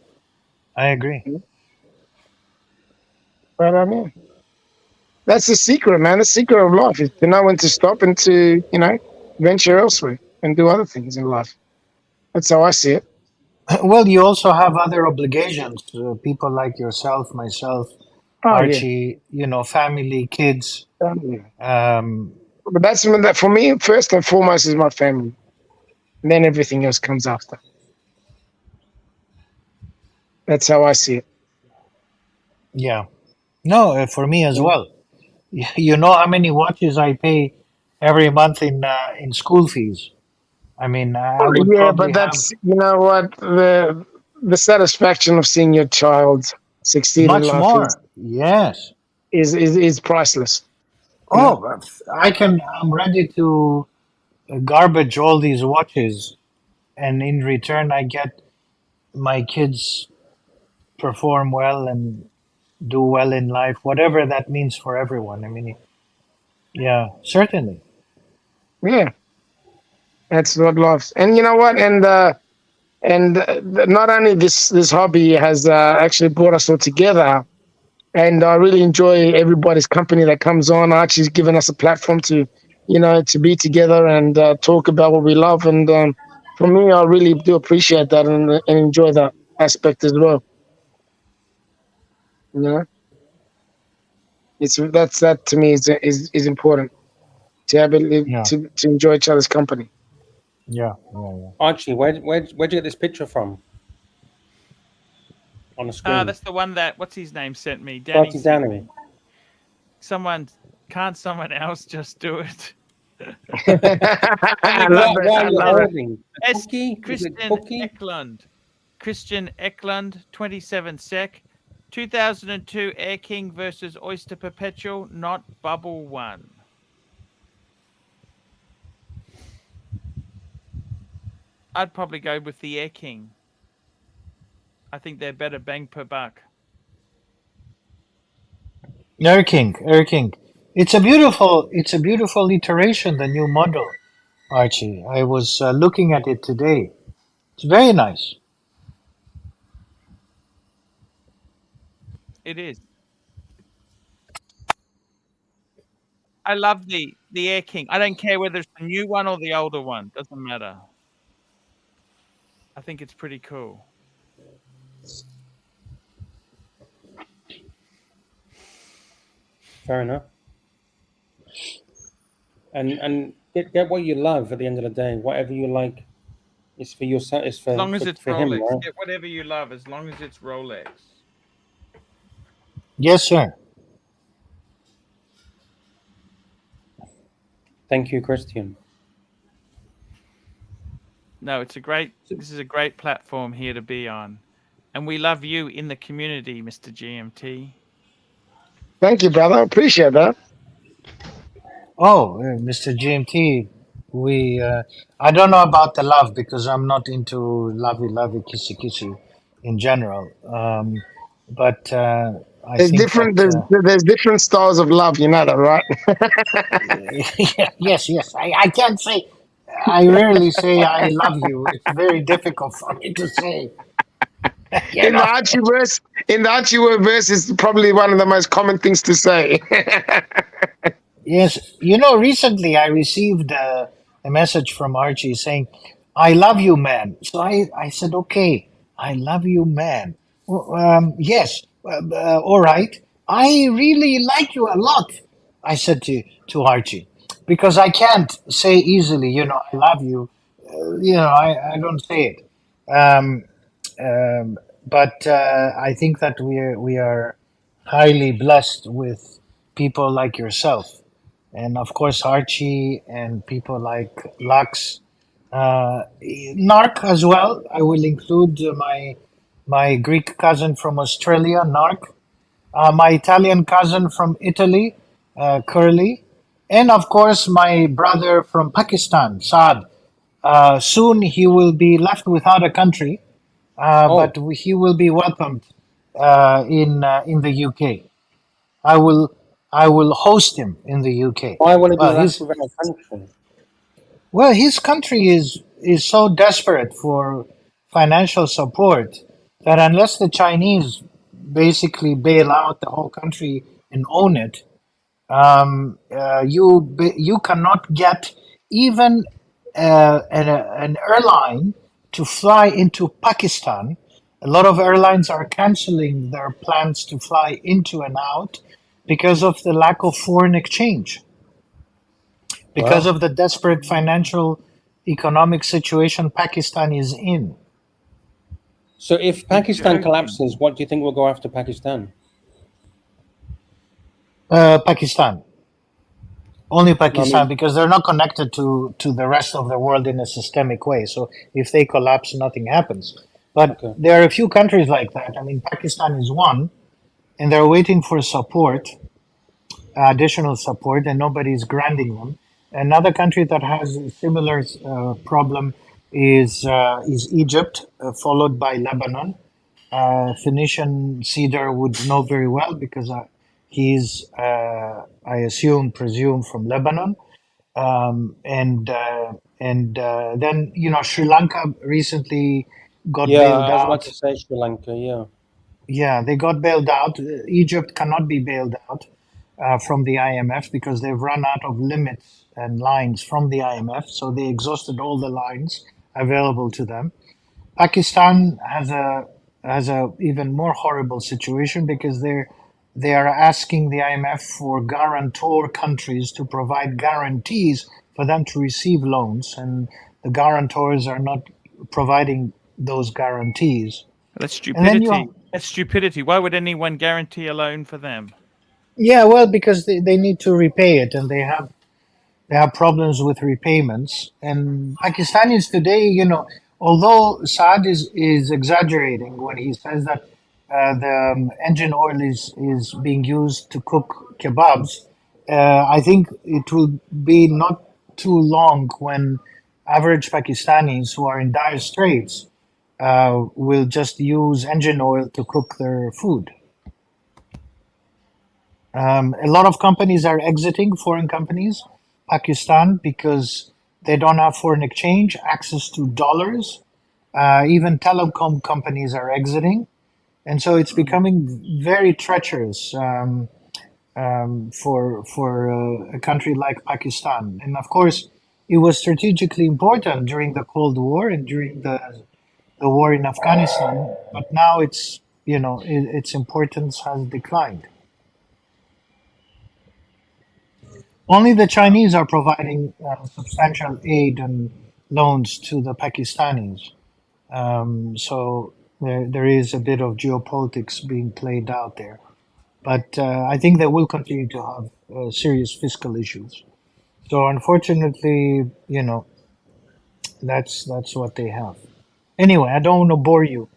[SPEAKER 5] But that's the secret, man. The secret of life is to know when to stop and to venture elsewhere and do other things in life. That's how I see it.
[SPEAKER 11] Well, you also have other obligations. People like yourself, myself,
[SPEAKER 5] Oh, yeah.
[SPEAKER 11] Archie, family, kids.
[SPEAKER 5] But that's that for me. First and foremost is my family, and then everything else comes after. That's how I see it.
[SPEAKER 11] Yeah. No, for me as well. You know how many watches I pay every month in school fees. I mean, I would
[SPEAKER 5] Yeah,
[SPEAKER 11] probably
[SPEAKER 5] but that's what the satisfaction of seeing your child succeed in
[SPEAKER 11] much
[SPEAKER 5] life
[SPEAKER 11] more. Yes.
[SPEAKER 5] is priceless.
[SPEAKER 11] Oh, I'm ready to garbage all these watches, and in return, I get my kids perform well and do well in life, whatever that means for everyone. I mean, yeah, certainly.
[SPEAKER 5] Yeah, that's what life. And you know what? Not only this hobby has actually brought us all together, and I really enjoy everybody's company that comes on. Archie's given us a platform to be together and talk about what we love. And for me, I really do appreciate that and enjoy that aspect as well. You know, that to me is important to have it,
[SPEAKER 11] Yeah.
[SPEAKER 5] to enjoy each other's company.
[SPEAKER 11] Yeah.
[SPEAKER 2] Archie, where'd you get this picture from? On the screen.
[SPEAKER 1] That's the one that what's his name sent me. Danny sent me. Can't someone else just do it?
[SPEAKER 5] I love it.
[SPEAKER 1] Christian Eklund, 27 sec. 2002 Air King versus Oyster Perpetual, not Bubble One. I'd probably go with the Air King. I think they're better bang per buck.
[SPEAKER 11] Air King. It's a beautiful iteration, the new model, Archie. I was looking at it today. It's very nice.
[SPEAKER 1] It is. I love the Air King. I don't care whether it's the new one or the older one. Doesn't matter. I think it's pretty cool.
[SPEAKER 2] Fair enough. And get what you love at the end of the day. Whatever you like, it's for yourself. It's for
[SPEAKER 1] As long as it's
[SPEAKER 2] for
[SPEAKER 1] Rolex.
[SPEAKER 2] him, right?
[SPEAKER 1] Get whatever you love, as long as it's Rolex.
[SPEAKER 11] Yes, sir.
[SPEAKER 2] Thank you, Christian.
[SPEAKER 1] No, this is a great platform here to be on. And we love you in the community, Mr. GMT.
[SPEAKER 5] Thank you, brother. Appreciate that.
[SPEAKER 11] Oh, Mr. GMT, I don't know about the love because I'm not into lovey, kissy, kissy in general. But I
[SPEAKER 5] There's
[SPEAKER 11] think
[SPEAKER 5] different.
[SPEAKER 11] that,
[SPEAKER 5] There's different styles of love. You know that, right?
[SPEAKER 11] yes, I can't say, I rarely say I love you. It's very difficult for me to say. You
[SPEAKER 5] In the
[SPEAKER 11] know?
[SPEAKER 5] Archie verse is probably one of the most common things to say.
[SPEAKER 11] Yes, recently I received a message from Archie saying, "I love you, man." So I said, "Okay, I love you, man." Well, yes, all right. I really like you a lot. I said to Archie, because I can't say easily, I love you. I don't say it. Um, but I think that we are highly blessed with people like yourself, and of course Archie and people like Lux, Narc as well. I will include my Greek cousin from Australia, Narc, my Italian cousin from Italy, Curly, and of course my brother from Pakistan, Saad. Soon he will be left without a country, but he will be welcomed in the UK. I will I will host him in the UK.
[SPEAKER 2] Why will he be
[SPEAKER 11] Well,
[SPEAKER 2] left
[SPEAKER 11] his
[SPEAKER 2] without a country?
[SPEAKER 11] well his country is so desperate for financial support that unless the Chinese basically bail out the whole country and own it, you cannot get even an airline to fly into Pakistan. A lot of airlines are canceling their plans to fly into and out because of the lack of foreign exchange, because
[SPEAKER 2] Wow.
[SPEAKER 11] of the desperate financial economic situation Pakistan is in.
[SPEAKER 2] So if Pakistan collapses, what do you think will go after Pakistan?
[SPEAKER 11] Pakistan. Only Pakistan,
[SPEAKER 2] mean-
[SPEAKER 11] because they're not connected to the rest of the world in a systemic way. So if they collapse, nothing happens. But there are a few countries like that. I mean, Pakistan is one, and they're waiting for support, additional support, and nobody's granting them. Another country that has a similar problem is Egypt, followed by Lebanon. Phoenician Cedar would know very well because he's, I presume, from Lebanon. And then Sri Lanka recently got
[SPEAKER 2] Yeah,
[SPEAKER 11] bailed
[SPEAKER 2] I was about
[SPEAKER 11] out.
[SPEAKER 2] to say Sri Lanka. Yeah.
[SPEAKER 11] Yeah, they got bailed out. Egypt cannot be bailed out from the IMF because they've run out of limits and lines from the IMF, so they exhausted all the lines available to them. Pakistan has a even more horrible situation because they are asking the IMF for guarantor countries to provide guarantees for them to receive loans, and the guarantors are not providing those guarantees.
[SPEAKER 1] That's
[SPEAKER 11] And then
[SPEAKER 1] stupidity. That's stupidity. Why would anyone guarantee a loan for them?
[SPEAKER 11] yeah, well, because they need to repay it, and they have problems with repayments. And Pakistanis today, although Saad is exaggerating when he says that the engine oil is being used to cook kebabs, I think it will be not too long when average Pakistanis who are in dire straits will just use engine oil to cook their food. A lot of companies are exiting, foreign companies, Pakistan, because they don't have foreign exchange, access to dollars. Even telecom companies are exiting. And so it's becoming very treacherous for a country like Pakistan. And of course, it was strategically important during the Cold War and during the war in Afghanistan, but now its importance has declined. Only the Chinese are providing substantial aid and loans to the Pakistanis. So there is a bit of geopolitics being played out there. But I think they will continue to have serious fiscal issues. So unfortunately, that's what they have. Anyway, I don't want to bore you.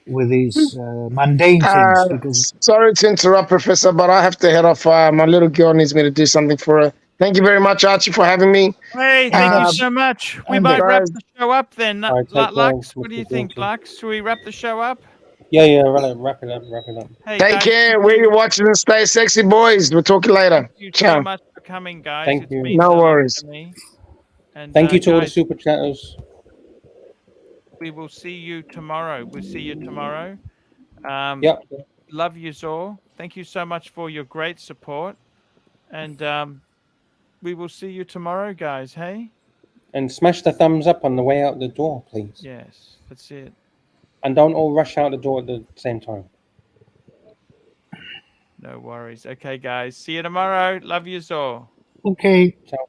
[SPEAKER 11] with these mundane things. Because
[SPEAKER 5] Sorry to interrupt, Professor, but I have to head off. My little girl needs me to do something for her. Thank you very much, Archie, for having me.
[SPEAKER 1] Hey, thank you so much. We might wrap the show up then.
[SPEAKER 2] Alright, take care,
[SPEAKER 1] Lux, what do you
[SPEAKER 2] Mr.
[SPEAKER 1] think,
[SPEAKER 2] Guilty.
[SPEAKER 1] Lux? Should we wrap the show up?
[SPEAKER 2] Yeah, wrap it up.
[SPEAKER 1] Hey,
[SPEAKER 5] Take
[SPEAKER 1] guys,
[SPEAKER 5] care. Where you watching and stay sexy, boys. We'll talk later.
[SPEAKER 1] Thank you
[SPEAKER 5] Ciao.
[SPEAKER 1] so much for coming, guys.
[SPEAKER 2] Thank
[SPEAKER 1] It
[SPEAKER 2] you.
[SPEAKER 1] means
[SPEAKER 5] No
[SPEAKER 1] a lot
[SPEAKER 5] worries.
[SPEAKER 1] to me. And,
[SPEAKER 2] Thank you to all the
[SPEAKER 1] guys,
[SPEAKER 2] super chatters.
[SPEAKER 1] we will see you tomorrow. We'll see you tomorrow.
[SPEAKER 2] Yep.
[SPEAKER 1] Love you all. Thank you so much for your great support. And we will see you tomorrow, guys. Hey?
[SPEAKER 2] And smash the thumbs up on the way out the door, please.
[SPEAKER 1] Yes, that's it.
[SPEAKER 2] And don't all rush out the door at the same time.
[SPEAKER 1] No worries. Okay, guys. See you tomorrow. Love you all.
[SPEAKER 11] okay.
[SPEAKER 2] Ciao.